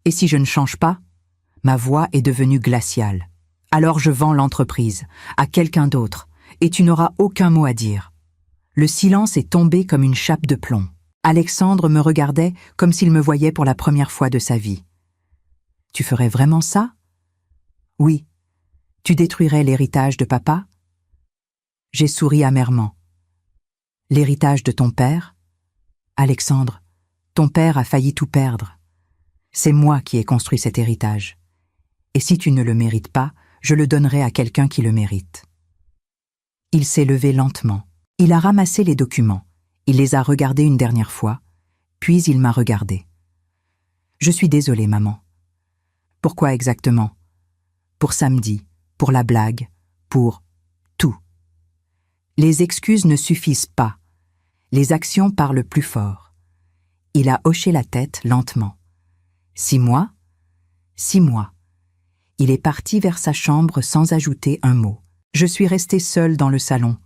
Et si je ne change pas? Ma voix est devenue glaciale. Alors je vends l'entreprise, à quelqu'un d'autre, et tu n'auras aucun mot à dire. Le silence est tombé comme une chape de plomb. Alexandre me regardait comme s'il me voyait pour la première fois de sa vie. Tu ferais vraiment ça? Oui. Tu détruirais l'héritage de papa? J'ai souri amèrement. L'héritage de ton père? Alexandre, ton père a failli tout perdre. C'est moi qui ai construit cet héritage. Et si tu ne le mérites pas, je le donnerai à quelqu'un qui le mérite. Il s'est levé lentement. Il a ramassé les documents. Il les a regardés une dernière fois, puis il m'a regardé. Je suis désolée, maman. Pourquoi exactement? Pour samedi, pour la blague, pour tout. Les excuses ne suffisent pas. Les actions parlent plus fort. Il a hoché la tête lentement. 6 mois? 6 mois. Il est parti vers sa chambre sans ajouter un mot. Je suis restée seule dans le salon.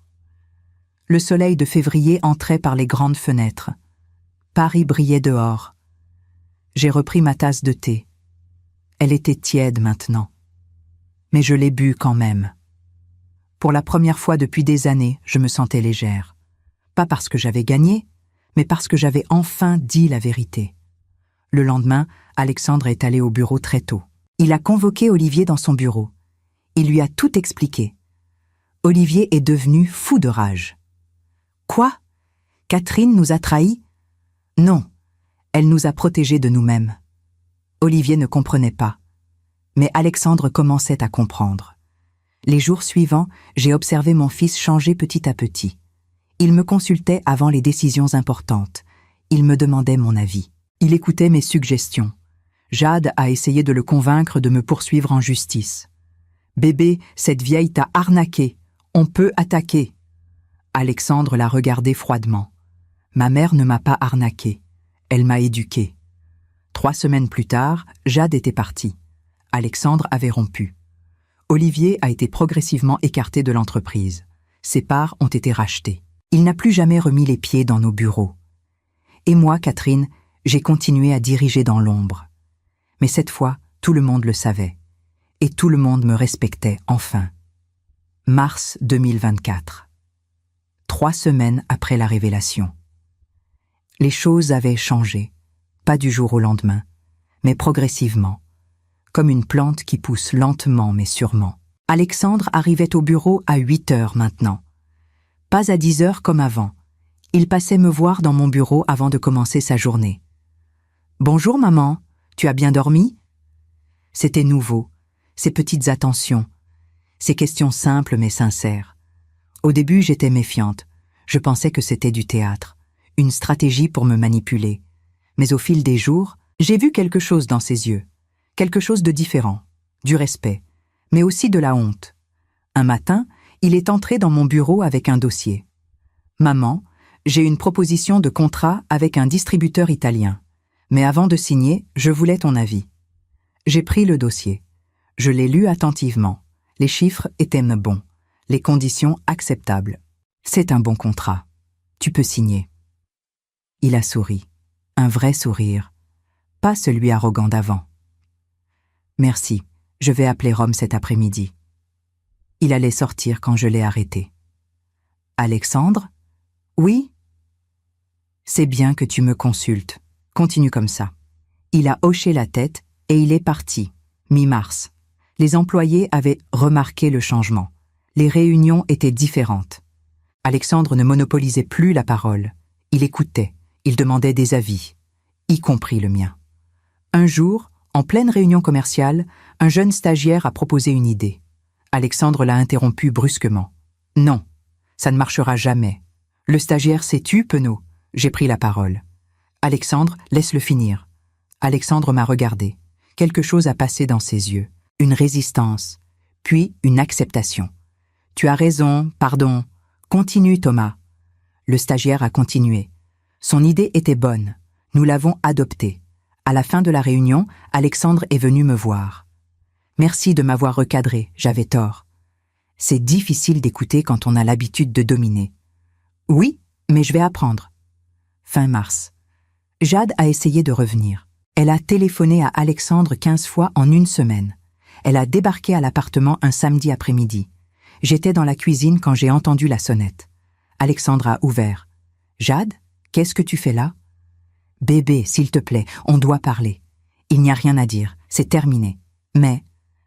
Le soleil de février entrait par les grandes fenêtres. Paris brillait dehors. J'ai repris ma tasse de thé. Elle était tiède maintenant. Mais je l'ai bue quand même. Pour la première fois depuis des années, je me sentais légère. Pas parce que j'avais gagné, mais parce que j'avais enfin dit la vérité. Le lendemain, Alexandre est allé au bureau très tôt. Il a convoqué Olivier dans son bureau. Il lui a tout expliqué. Olivier est devenu fou de rage. Quoi? Catherine nous a trahis? Non, elle nous a protégés de nous-mêmes. Olivier ne comprenait pas. Mais Alexandre commençait à comprendre. Les jours suivants, j'ai observé mon fils changer petit à petit. Il me consultait avant les décisions importantes. Il me demandait mon avis. Il écoutait mes suggestions. Jade a essayé de le convaincre de me poursuivre en justice. « Bébé, cette vieille t'a arnaqué. On peut attaquer. » Alexandre l'a regardé froidement. Ma mère ne m'a pas arnaqué. Elle m'a éduqué. 3 semaines plus tard, Jade était partie. Alexandre avait rompu. Olivier a été progressivement écarté de l'entreprise. Ses parts ont été rachetées. Il n'a plus jamais remis les pieds dans nos bureaux. Et moi, Catherine, j'ai continué à diriger dans l'ombre. Mais cette fois, tout le monde le savait. Et tout le monde me respectait, enfin. Mars 2024. 3 semaines après la révélation. Les choses avaient changé, pas du jour au lendemain, mais progressivement, comme une plante qui pousse lentement mais sûrement. Alexandre arrivait au bureau à 8 heures maintenant. Pas à 10 heures comme avant. Il passait me voir dans mon bureau avant de commencer sa journée. « Bonjour maman, tu as bien dormi ?» C'était nouveau, ces petites attentions, ces questions simples mais sincères. Au début, j'étais méfiante. Je pensais que c'était du théâtre, une stratégie pour me manipuler. Mais au fil des jours, j'ai vu quelque chose dans ses yeux, quelque chose de différent, du respect, mais aussi de la honte. Un matin, il est entré dans mon bureau avec un dossier. « Maman, j'ai une proposition de contrat avec un distributeur italien. Mais avant de signer, je voulais ton avis. » J'ai pris le dossier. Je l'ai lu attentivement. Les chiffres étaient bons, les conditions acceptables. C'est un bon contrat. Tu peux signer. Il a souri. Un vrai sourire. Pas celui arrogant d'avant. Merci, je vais appeler Rome cet après-midi. Il allait sortir quand je l'ai arrêté. Alexandre? Oui? C'est bien que tu me consultes. Continue comme ça. Il a hoché la tête et il est parti, mi-mars. Les employés avaient remarqué le changement. Les réunions étaient différentes. Alexandre ne monopolisait plus la parole. Il écoutait, il demandait des avis, y compris le mien. Un jour, en pleine réunion commerciale, un jeune stagiaire a proposé une idée. Alexandre l'a interrompu brusquement. « Non, ça ne marchera jamais. Le stagiaire s'est tu, Penaud. » J'ai pris la parole. « Alexandre, laisse-le finir. » Alexandre m'a regardé. Quelque chose a passé dans ses yeux. Une résistance, puis une acceptation. « Tu as raison, pardon. Continue, Thomas. » Le stagiaire a continué. Son idée était bonne. Nous l'avons adoptée. À la fin de la réunion, Alexandre est venu me voir. « Merci de m'avoir recadré, j'avais tort. » C'est difficile d'écouter quand on a l'habitude de dominer. « Oui, mais je vais apprendre. » Fin mars. Jade a essayé de revenir. Elle a téléphoné à Alexandre 15 fois en une semaine. Elle a débarqué à l'appartement un samedi après-midi. J'étais dans la cuisine quand j'ai entendu la sonnette. Alexandre a ouvert. « Jade, qu'est-ce que tu fais là ?»« Bébé, s'il te plaît, on doit parler. Il n'y a rien à dire, c'est terminé. Mais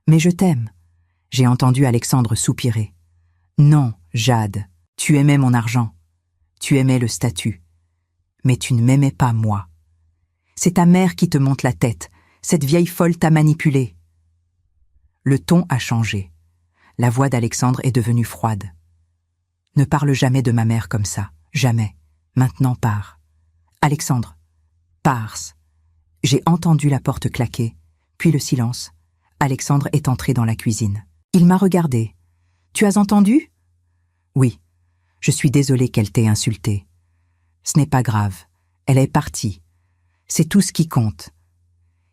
je t'aime. » J'ai entendu Alexandre soupirer. « Non, Jade, tu aimais mon argent. Tu aimais le statut. Mais tu ne m'aimais pas moi. C'est ta mère qui te monte la tête. Cette vieille folle t'a manipulé. » Le ton a changé. La voix d'Alexandre est devenue froide. « Ne parle jamais de ma mère comme ça. Jamais. Maintenant pars. »« Alexandre, pars. » J'ai entendu la porte claquer, puis le silence. Alexandre est entré dans la cuisine. Il m'a regardé. « Tu as entendu ?»« Oui. Je suis désolée qu'elle t'ait insulté. Ce n'est pas grave. Elle est partie. C'est tout ce qui compte.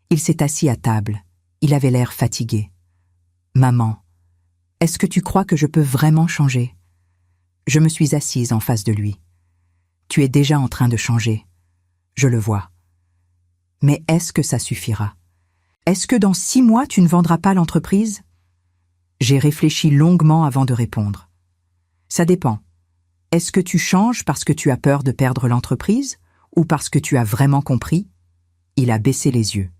Il s'est assis à table. Il avait l'air fatigué. Maman, est-ce que tu crois que je peux vraiment changer? Je me suis assise en face de lui. Tu es déjà en train de changer. Je le vois. Mais est-ce que ça suffira? Est-ce que dans 6 mois, tu ne vendras pas l'entreprise? J'ai réfléchi longuement avant de répondre. Ça dépend. Est-ce que tu changes parce que tu as peur de perdre l'entreprise ou parce que tu as vraiment compris? Il a baissé les yeux.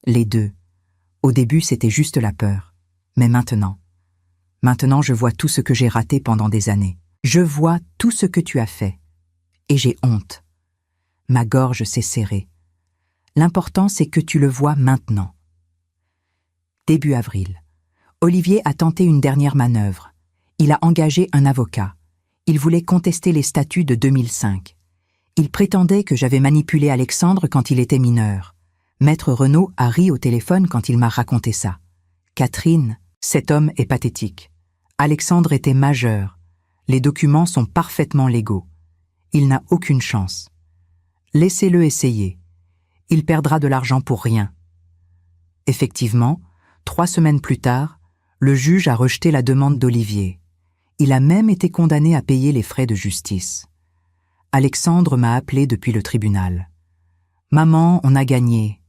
Les deux. Au début, c'était juste la peur. Mais maintenant je vois tout ce que j'ai raté pendant des années. Je vois tout ce que tu as fait. Et j'ai honte. Ma gorge s'est serrée. L'important, c'est que tu le vois maintenant. Début avril. Olivier a tenté une dernière manœuvre. Il a engagé un avocat. Il voulait contester les statuts de 2005. Il prétendait que j'avais manipulé Alexandre quand il était mineur. Maître Renaud a ri au téléphone quand il m'a raconté ça. Catherine, cet homme est pathétique. Alexandre était majeur. Les documents sont parfaitement légaux. Il n'a aucune chance. Laissez-le essayer. Il perdra de l'argent pour rien. Effectivement, 3 semaines plus tard, le juge a rejeté la demande d'Olivier. Il a même été condamné à payer les frais de justice. Alexandre m'a appelé depuis le tribunal. « Maman, on a gagné. »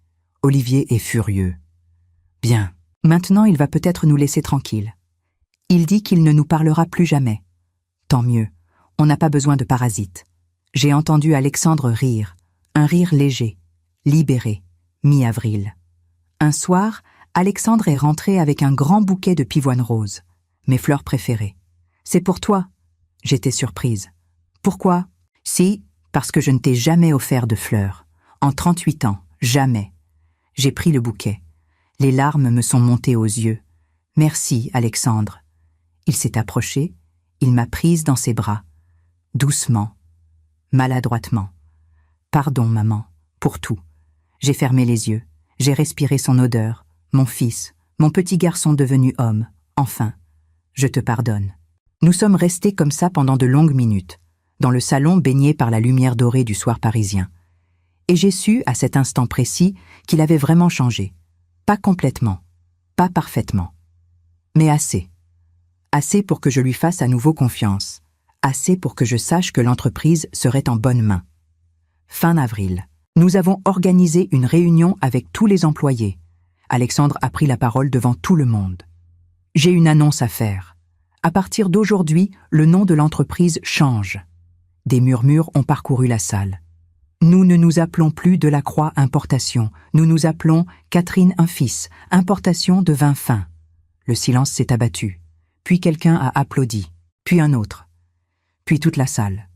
Olivier est furieux. « Bien. Maintenant, il va peut-être nous laisser tranquilles. Il dit qu'il ne nous parlera plus jamais. Tant mieux. On n'a pas besoin de parasites. » J'ai entendu Alexandre rire. Un rire léger, libéré, mi-avril. Un soir, Alexandre est rentré avec un grand bouquet de pivoine rose, mes fleurs préférées. « C'est pour toi. » J'étais surprise. « Pourquoi ?»« Si, parce que je ne t'ai jamais offert de fleurs. En 38 ans, jamais. » J'ai pris le bouquet. Les larmes me sont montées aux yeux. « Merci, Alexandre. » Il s'est approché, il m'a prise dans ses bras. Doucement, maladroitement. « Pardon, maman, pour tout. » J'ai fermé les yeux. J'ai respiré son odeur. Mon fils, mon petit garçon devenu homme. Enfin, je te pardonne. Nous sommes restés comme ça pendant de longues minutes, dans le salon baigné par la lumière dorée du soir parisien. Et j'ai su, à cet instant précis, qu'il avait vraiment changé. Pas complètement, pas parfaitement. Mais assez. Assez pour que je lui fasse à nouveau confiance. Assez pour que je sache que l'entreprise serait en bonnes mains. Fin avril. Nous avons organisé une réunion avec tous les employés. Alexandre a pris la parole devant tout le monde. J'ai une annonce à faire. À partir d'aujourd'hui, le nom de l'entreprise change. Des murmures ont parcouru la salle. Nous ne nous appelons plus Delacroix Importation. Nous nous appelons Catherine un fils, importation de vin fin. Le silence s'est abattu. Puis quelqu'un a applaudi. Puis un autre. Puis toute la salle.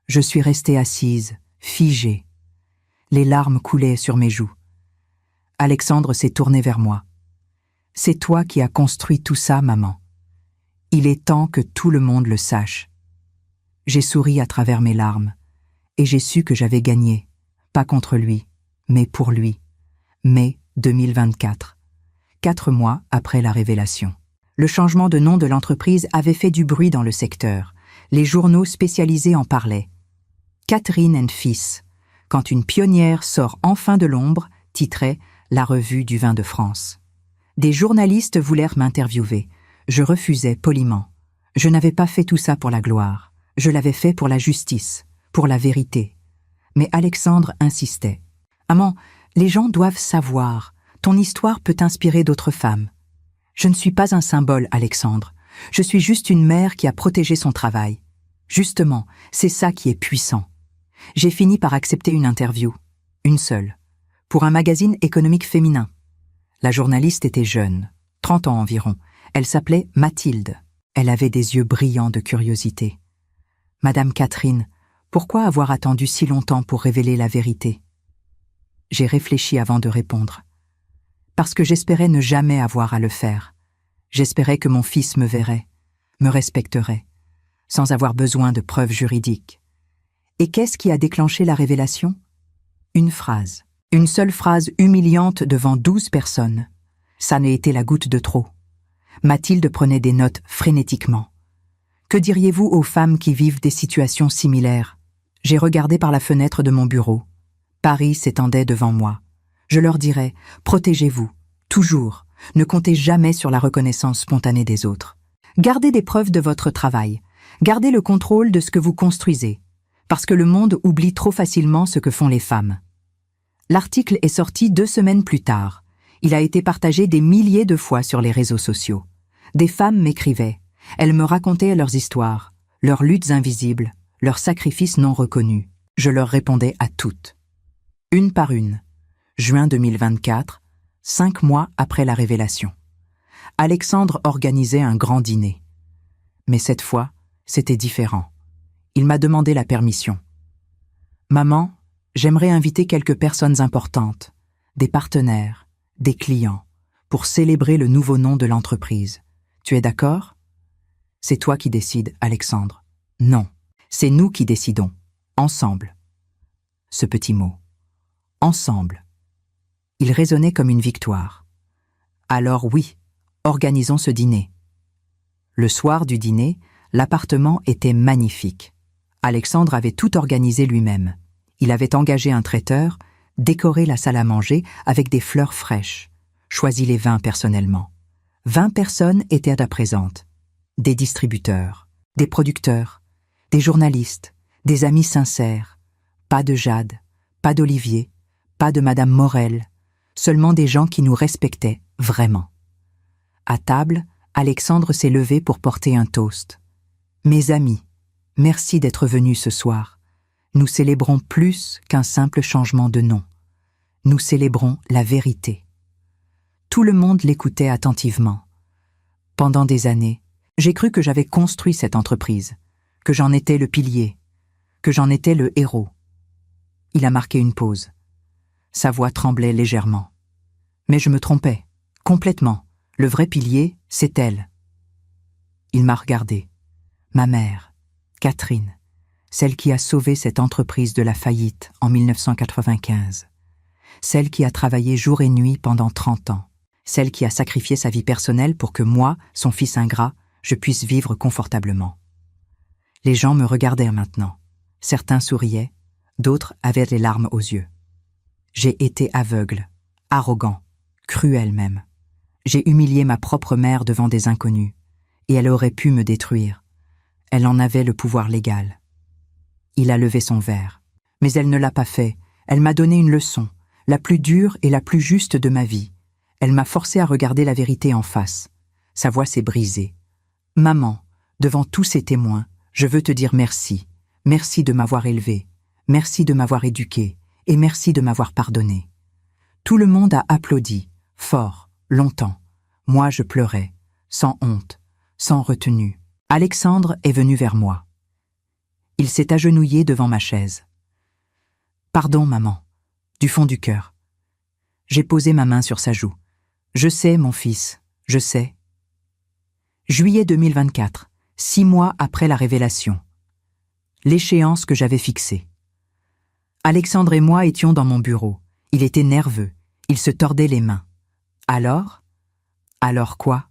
Je suis restée assise, figée. Les larmes coulaient sur mes joues. Alexandre s'est tourné vers moi. « C'est toi qui as construit tout ça, maman. Il est temps que tout le monde le sache. » J'ai souri à travers mes larmes, et j'ai su que j'avais gagné, pas contre lui, mais pour lui. Mai 2024, 4 mois après la révélation. Le changement de nom de l'entreprise avait fait du bruit dans le secteur. Les journaux spécialisés en parlaient. Catherine and Fils, quand une pionnière sort enfin de l'ombre, titrait La Revue du vin de France. Des journalistes voulèrent m'interviewer. Je refusais poliment. Je n'avais pas fait tout ça pour la gloire. Je l'avais fait pour la justice, pour la vérité. Mais Alexandre insistait. « Maman, les gens doivent savoir. Ton histoire peut inspirer d'autres femmes. » Je ne suis pas un symbole, Alexandre. Je suis juste une mère qui a protégé son travail. Justement, c'est ça qui est puissant. J'ai fini par accepter une interview. Une seule. Pour un magazine économique féminin. La journaliste était jeune, 30 ans environ. Elle s'appelait Mathilde. Elle avait des yeux brillants de curiosité. « Madame Catherine, pourquoi avoir attendu si longtemps pour révéler la vérité ?» J'ai réfléchi avant de répondre. Parce que j'espérais ne jamais avoir à le faire. J'espérais que mon fils me verrait, me respecterait, sans avoir besoin de preuves juridiques. Et qu'est-ce qui a déclenché la révélation? Une phrase. Une seule phrase humiliante devant 12 personnes. Ça n'a été la goutte de trop. Mathilde prenait des notes frénétiquement. Que diriez-vous aux femmes qui vivent des situations similaires? J'ai regardé par la fenêtre de mon bureau. Paris s'étendait devant moi. Je leur dirais, protégez-vous, toujours, ne comptez jamais sur la reconnaissance spontanée des autres. Gardez des preuves de votre travail, gardez le contrôle de ce que vous construisez, parce que le monde oublie trop facilement ce que font les femmes. L'article est sorti 2 semaines plus tard. Il a été partagé des milliers de fois sur les réseaux sociaux. Des femmes m'écrivaient. Elles me racontaient leurs histoires, leurs luttes invisibles, leurs sacrifices non reconnus. Je leur répondais à toutes. Une par une. Juin 2024, 5 mois après la révélation. Alexandre organisait un grand dîner. Mais cette fois, c'était différent. Il m'a demandé la permission. « Maman, j'aimerais inviter quelques personnes importantes, des partenaires, des clients, pour célébrer le nouveau nom de l'entreprise. Tu es d'accord ? » « C'est toi qui décides, Alexandre. »« Non, c'est nous qui décidons, ensemble. » Ce petit mot. Ensemble. Il résonnait comme une victoire. Alors oui, organisons ce dîner. Le soir du dîner, l'appartement était magnifique. Alexandre avait tout organisé lui-même. Il avait engagé un traiteur, décoré la salle à manger avec des fleurs fraîches, choisi les vins personnellement. 20 personnes étaient à présentes. Des distributeurs, des producteurs, des journalistes, des amis sincères. Pas de Jade, pas d'Olivier, pas de Madame Morel, seulement des gens qui nous respectaient vraiment. À table, Alexandre s'est levé pour porter un toast. « Mes amis, merci d'être venus ce soir. Nous célébrons plus qu'un simple changement de nom. Nous célébrons la vérité. » Tout le monde l'écoutait attentivement. Pendant des années, j'ai cru que j'avais construit cette entreprise, que j'en étais le pilier, que j'en étais le héros. Il a marqué une pause. Sa voix tremblait légèrement. Mais je me trompais, complètement. Le vrai pilier, c'est elle. Il m'a regardé. Ma mère, Catherine, celle qui a sauvé cette entreprise de la faillite en 1995. Celle qui a travaillé jour et nuit pendant 30 ans. Celle qui a sacrifié sa vie personnelle pour que moi, son fils ingrat, je puisse vivre confortablement. Les gens me regardèrent maintenant. Certains souriaient, d'autres avaient les larmes aux yeux. J'ai été aveugle, arrogant, cruel même. J'ai humilié ma propre mère devant des inconnus, et elle aurait pu me détruire. Elle en avait le pouvoir légal. Il a levé son verre. Mais elle ne l'a pas fait. Elle m'a donné une leçon, la plus dure et la plus juste de ma vie. Elle m'a forcé à regarder la vérité en face. Sa voix s'est brisée. « Maman, devant tous ces témoins, je veux te dire merci. Merci de m'avoir élevé. Merci de m'avoir éduqué. Et merci de m'avoir pardonné. » Tout le monde a applaudi, fort, longtemps. Moi, je pleurais, sans honte, sans retenue. Alexandre est venu vers moi. Il s'est agenouillé devant ma chaise. « Pardon, maman, du fond du cœur. » J'ai posé ma main sur sa joue. « Je sais, mon fils, je sais. » Juillet 2024, 6 mois après la révélation. L'échéance que j'avais fixée. Alexandre et moi étions dans mon bureau. Il était nerveux, il se tordait les mains. Alors ? Alors quoi ?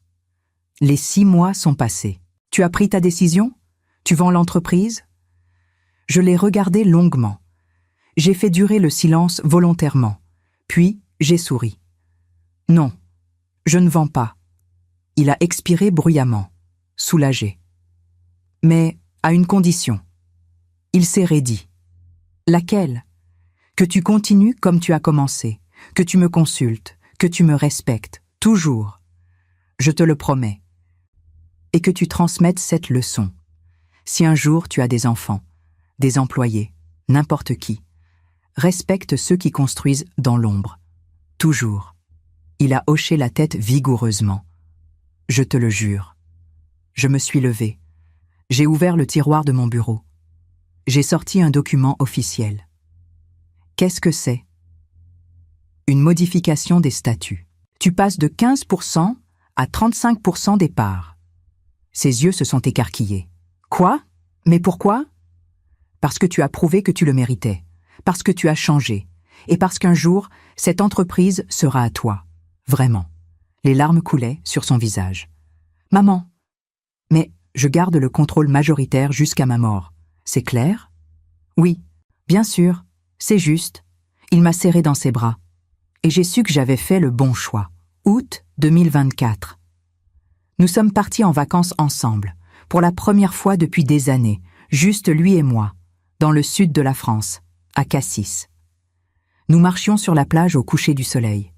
Les 6 mois sont passés. Tu as pris ta décision ? Tu vends l'entreprise ? Je l'ai regardé longuement. J'ai fait durer le silence volontairement. Puis, j'ai souri. Non, je ne vends pas. Il a expiré bruyamment, soulagé. Mais à une condition. Il s'est raidi. Laquelle ? Que tu continues comme tu as commencé, que tu me consultes, que tu me respectes, toujours. Je te le promets. Et que tu transmettes cette leçon. Si un jour tu as des enfants, des employés, n'importe qui, respecte ceux qui construisent dans l'ombre. Toujours. Il a hoché la tête vigoureusement. Je te le jure. Je me suis levé. J'ai ouvert le tiroir de mon bureau. J'ai sorti un document officiel. Qu'est-ce que c'est ? Une modification des statuts. Tu passes de 15% à 35% des parts. Ses yeux se sont écarquillés. Quoi ? Mais pourquoi ? Parce que tu as prouvé que tu le méritais, parce que tu as changé, et parce qu'un jour, cette entreprise sera à toi. Vraiment. Les larmes coulaient sur son visage. « Maman !»« Mais je garde le contrôle majoritaire jusqu'à ma mort. C'est clair ? » Oui, bien sûr, c'est juste. Il m'a serré dans ses bras. Et j'ai su que j'avais fait le bon choix. Août 2024. Nous sommes partis en vacances ensemble, pour la première fois depuis des années, juste lui et moi, dans le sud de la France, à Cassis. Nous marchions sur la plage au coucher du soleil.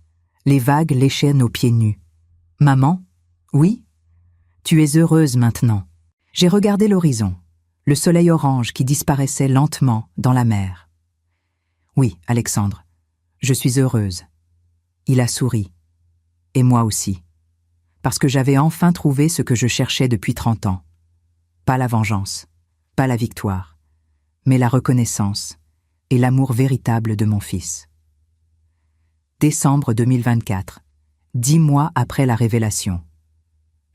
Les vagues léchaient nos pieds nus. Maman, oui? Tu es heureuse maintenant. J'ai regardé l'horizon, le soleil orange qui disparaissait lentement dans la mer. Oui, Alexandre, je suis heureuse. Il a souri. Et moi aussi. Parce que j'avais enfin trouvé ce que je cherchais depuis 30 ans. Pas la vengeance, pas la victoire, mais la reconnaissance et l'amour véritable de mon fils. Décembre 2024, 10 mois après la révélation.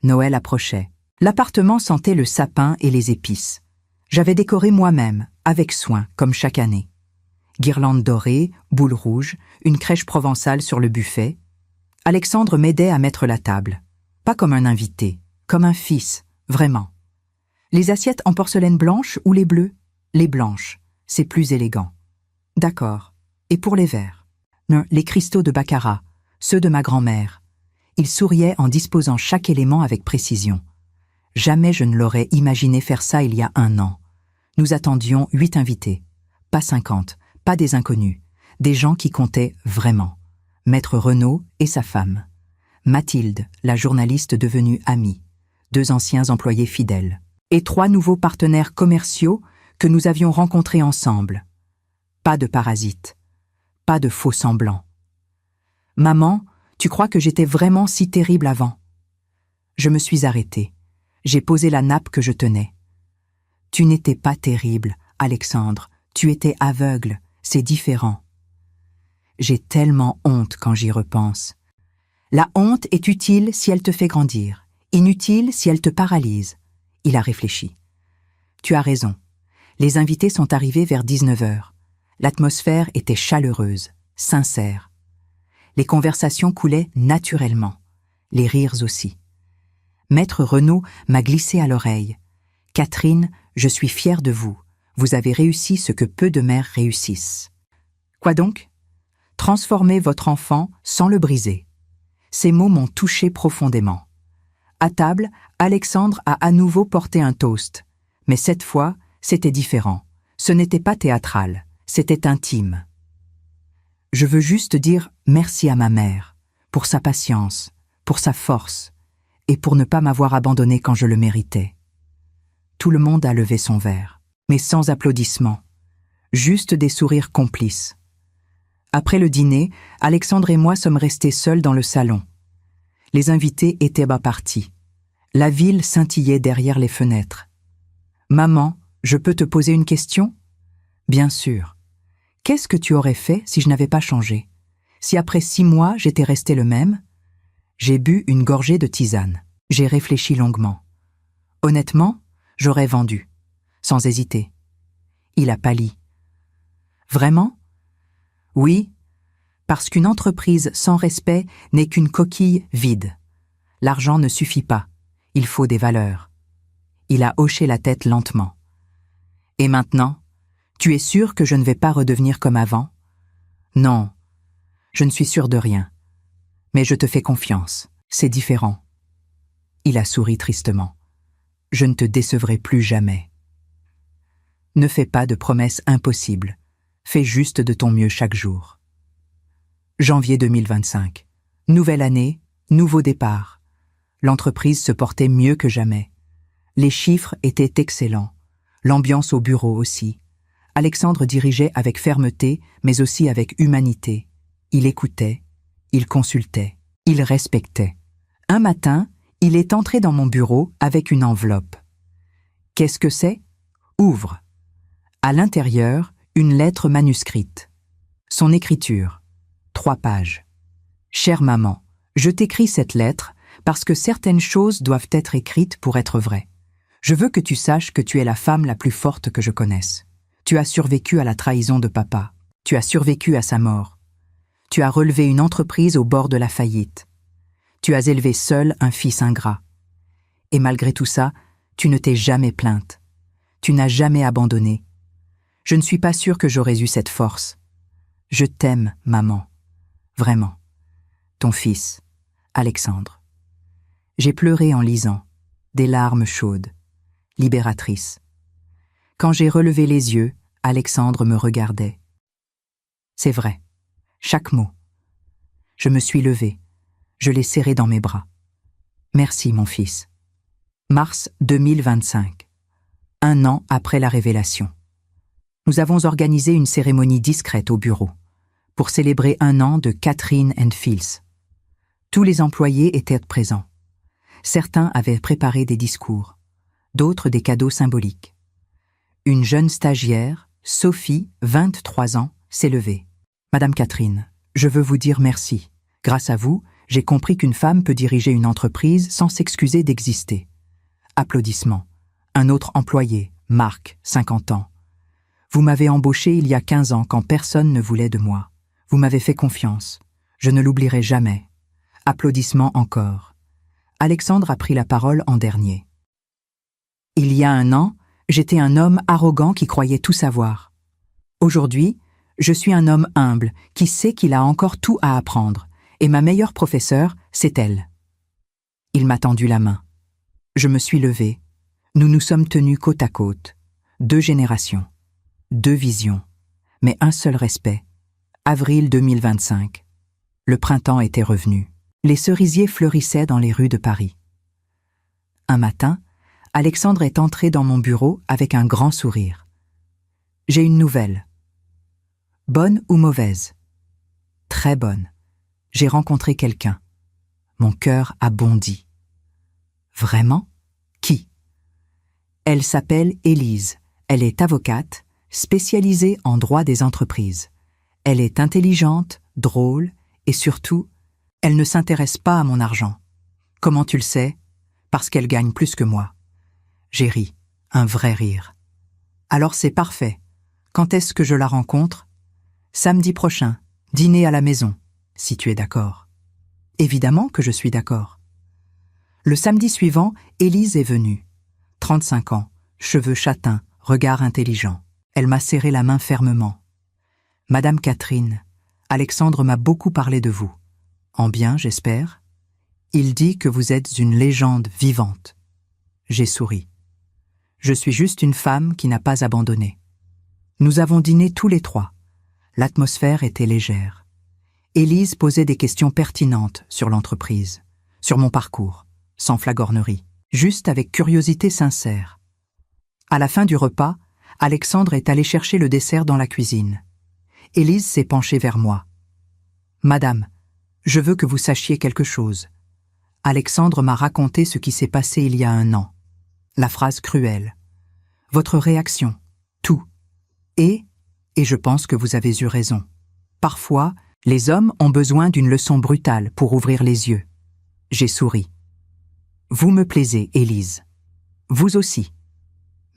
Noël approchait. L'appartement sentait le sapin et les épices. J'avais décoré moi-même, avec soin, comme chaque année. Guirlandes dorées, boules rouges, une crèche provençale sur le buffet. Alexandre m'aidait à mettre la table. Pas comme un invité, comme un fils, vraiment. Les assiettes en porcelaine blanche ou les bleues? Les blanches, c'est plus élégant. D'accord. Et pour les verres? Non, les cristaux de baccarat, ceux de ma grand-mère. Il souriait en disposant chaque élément avec précision. Jamais je ne l'aurais imaginé faire ça il y a 1 an. Nous attendions 8 invités. Pas 50, pas des inconnus. Des gens qui comptaient vraiment. Maître Renaud et sa femme. Mathilde, la journaliste devenue amie. 2 anciens employés fidèles. Et 3 nouveaux partenaires commerciaux que nous avions rencontrés ensemble. Pas de parasites. Pas de faux semblants. Maman, tu crois que j'étais vraiment si terrible avant? Je me suis arrêtée. J'ai posé la nappe que je tenais. Tu n'étais pas terrible, Alexandre. Tu étais aveugle. C'est différent. J'ai tellement honte quand j'y repense. La honte est utile si elle te fait grandir, inutile si elle te paralyse. Il a réfléchi. Tu as raison. Les invités sont arrivés vers 19h. L'atmosphère était chaleureuse, sincère. Les conversations coulaient naturellement, les rires aussi. Maître Renaud m'a glissé à l'oreille. « Catherine, je suis fière de vous. Vous avez réussi ce que peu de mères réussissent. » Quoi donc? Transformer votre enfant sans le briser. Ces mots m'ont touché profondément. À table, Alexandre a à nouveau porté un toast. Mais cette fois, c'était différent. Ce n'était pas théâtral, c'était intime. Je veux juste dire merci à ma mère, pour sa patience, pour sa force, et pour ne pas m'avoir abandonné quand je le méritais. Tout le monde a levé son verre, mais sans applaudissements, juste des sourires complices. Après le dîner, Alexandre et moi sommes restés seuls dans le salon. Les invités étaient bas partis. La ville scintillait derrière les fenêtres. « Maman, je peux te poser une question ?»« Bien sûr. Qu'est-ce que tu aurais fait si je n'avais pas changé? Si après 6 mois, j'étais resté le même ?» J'ai bu une gorgée de tisane. J'ai réfléchi longuement. Honnêtement, j'aurais vendu, sans hésiter. Il a pâli. Vraiment? Oui, parce qu'une entreprise sans respect n'est qu'une coquille vide. L'argent ne suffit pas, il faut des valeurs. Il a hoché la tête lentement. Et maintenant, tu es sûr que je ne vais pas redevenir comme avant? Non, je ne suis sûr de rien. Mais je te fais confiance, c'est différent. Il a souri tristement. Je ne te décevrai plus jamais. Ne fais pas de promesses impossibles. Fais juste de ton mieux chaque jour. Janvier 2025. Nouvelle année, nouveau départ. L'entreprise se portait mieux que jamais. Les chiffres étaient excellents. L'ambiance au bureau aussi. Alexandre dirigeait avec fermeté, mais aussi avec humanité. Il écoutait, il consultait, il respectait. Un matin, il est entré dans mon bureau avec une enveloppe. Qu'est-ce que c'est? Ouvre. À l'intérieur, une lettre manuscrite. Son écriture. 3 pages. Chère maman, je t'écris cette lettre parce que certaines choses doivent être écrites pour être vraies. Je veux que tu saches que tu es la femme la plus forte que je connaisse. Tu as survécu à la trahison de papa. Tu as survécu à sa mort. Tu as relevé une entreprise au bord de la faillite. Tu as élevé seul un fils ingrat. Et malgré tout ça, tu ne t'es jamais plainte. Tu n'as jamais abandonné. Je ne suis pas sûre que j'aurais eu cette force. Je t'aime, maman. Vraiment. Ton fils, Alexandre. J'ai pleuré en lisant, des larmes chaudes, libératrices. Quand j'ai relevé les yeux, Alexandre me regardait. C'est vrai, chaque mot. Je me suis levée, je l'ai serré dans mes bras. Merci, mon fils. Mars 2025. 1 an après la révélation. Nous avons organisé une cérémonie discrète au bureau pour célébrer 1 an de Catherine & Fils. Tous les employés étaient présents. Certains avaient préparé des discours, d'autres des cadeaux symboliques. Une jeune stagiaire, Sophie, 23 ans, s'est levée. « Madame Catherine, je veux vous dire merci. Grâce à vous, j'ai compris qu'une femme peut diriger une entreprise sans s'excuser d'exister. » Applaudissements. Un autre employé, Marc, 50 ans. « Vous m'avez embauché il y a 15 ans quand personne ne voulait de moi. Vous m'avez fait confiance. Je ne l'oublierai jamais. » Applaudissements encore. Alexandre a pris la parole en dernier. « Il y a 1 an, j'étais un homme arrogant qui croyait tout savoir. Aujourd'hui, je suis un homme humble qui sait qu'il a encore tout à apprendre, et ma meilleure professeure, c'est elle. » Il m'a tendu la main. Je me suis levée. Nous nous sommes tenus côte à côte. 2 générations, 2 visions, mais un seul respect. Avril 2025. Le printemps était revenu. Les cerisiers fleurissaient dans les rues de Paris. Un matin, Alexandre est entré dans mon bureau avec un grand sourire. « J'ai une nouvelle. Bonne ou mauvaise ? Très bonne. J'ai rencontré quelqu'un. Mon cœur a bondi. Vraiment ? Qui ? Elle s'appelle Élise. Elle est avocate, spécialisée en droit des entreprises. Elle est intelligente, drôle et surtout, elle ne s'intéresse pas à mon argent. Comment tu le sais ? Parce qu'elle gagne plus que moi. » J'ai ri, un vrai rire. « Alors c'est parfait. Quand est-ce que je la rencontre ? Samedi prochain, dîner à la maison, si tu es d'accord. » Évidemment que je suis d'accord. Le samedi suivant, Élise est venue. 35 ans, cheveux châtains, regard intelligent. Elle m'a serré la main fermement. « Madame Catherine, Alexandre m'a beaucoup parlé de vous. En bien, j'espère. Il dit que vous êtes une légende vivante. » J'ai souri. Je suis juste une femme qui n'a pas abandonné. Nous avons dîné tous les 3. L'atmosphère était légère. Élise posait des questions pertinentes sur l'entreprise, sur mon parcours, sans flagornerie, juste avec curiosité sincère. À la fin du repas, Alexandre est allé chercher le dessert dans la cuisine. Élise s'est penchée vers moi. « Madame, je veux que vous sachiez quelque chose. Alexandre m'a raconté ce qui s'est passé il y a 1 an. La phrase cruelle. Votre réaction. Tout. Et je pense que vous avez eu raison. Parfois, les hommes ont besoin d'une leçon brutale pour ouvrir les yeux. » J'ai souri. « Vous me plaisez, Élise. Vous aussi. »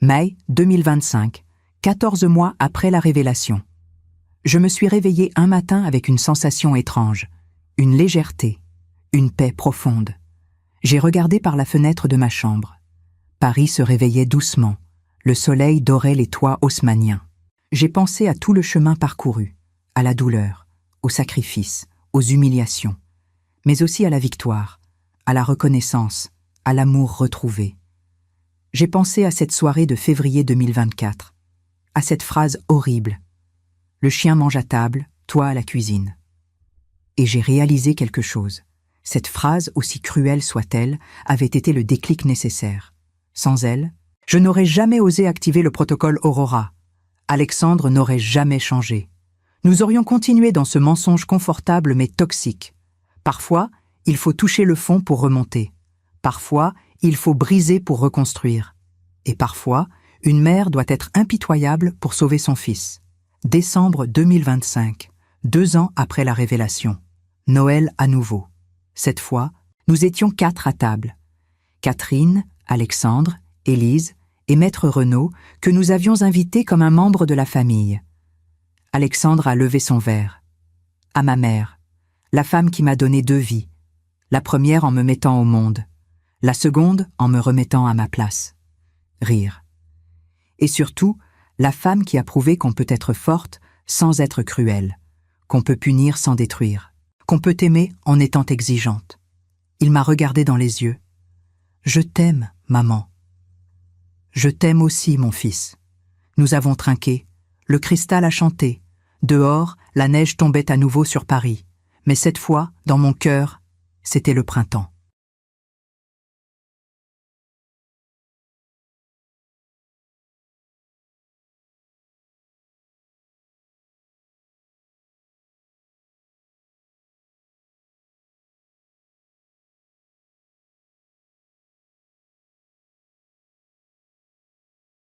Mai 2025, 14 mois après la révélation. Je me suis réveillée un matin avec une sensation étrange, une légèreté, une paix profonde. J'ai regardé par la fenêtre de ma chambre. Paris se réveillait doucement, le soleil dorait les toits haussmanniens. J'ai pensé à tout le chemin parcouru, à la douleur, au sacrifice, aux humiliations, mais aussi à la victoire, à la reconnaissance, à l'amour retrouvé. J'ai pensé à cette soirée de février 2024, à cette phrase horrible. Le chien mange à table, toi à la cuisine. Et j'ai réalisé quelque chose. Cette phrase, aussi cruelle soit-elle, avait été le déclic nécessaire. Sans elle, je n'aurais jamais osé activer le protocole Aurora. Alexandre n'aurait jamais changé. Nous aurions continué dans ce mensonge confortable mais toxique. Parfois, il faut toucher le fond pour remonter. Parfois, il faut briser pour reconstruire. Et parfois, une mère doit être impitoyable pour sauver son fils. Décembre 2025, 2 ans après la révélation. Noël à nouveau. Cette fois, nous étions 4 à table. Catherine, Alexandre, Élise et Maître Renaud, que nous avions invités comme un membre de la famille. Alexandre a levé son verre. À ma mère, la femme qui m'a donné 2 vies. La première en me mettant au monde, la seconde en me remettant à ma place. Rire. Et surtout, La femme qui a prouvé qu'on peut être forte sans être cruelle, qu'on peut punir sans détruire, qu'on peut aimer en étant exigeante. Il m'a regardé dans les yeux. « Je t'aime, maman. »« Je t'aime aussi, mon fils. » Nous avons trinqué. Le cristal a chanté. Dehors, la neige tombait à nouveau sur Paris. Mais cette fois, dans mon cœur, c'était le printemps.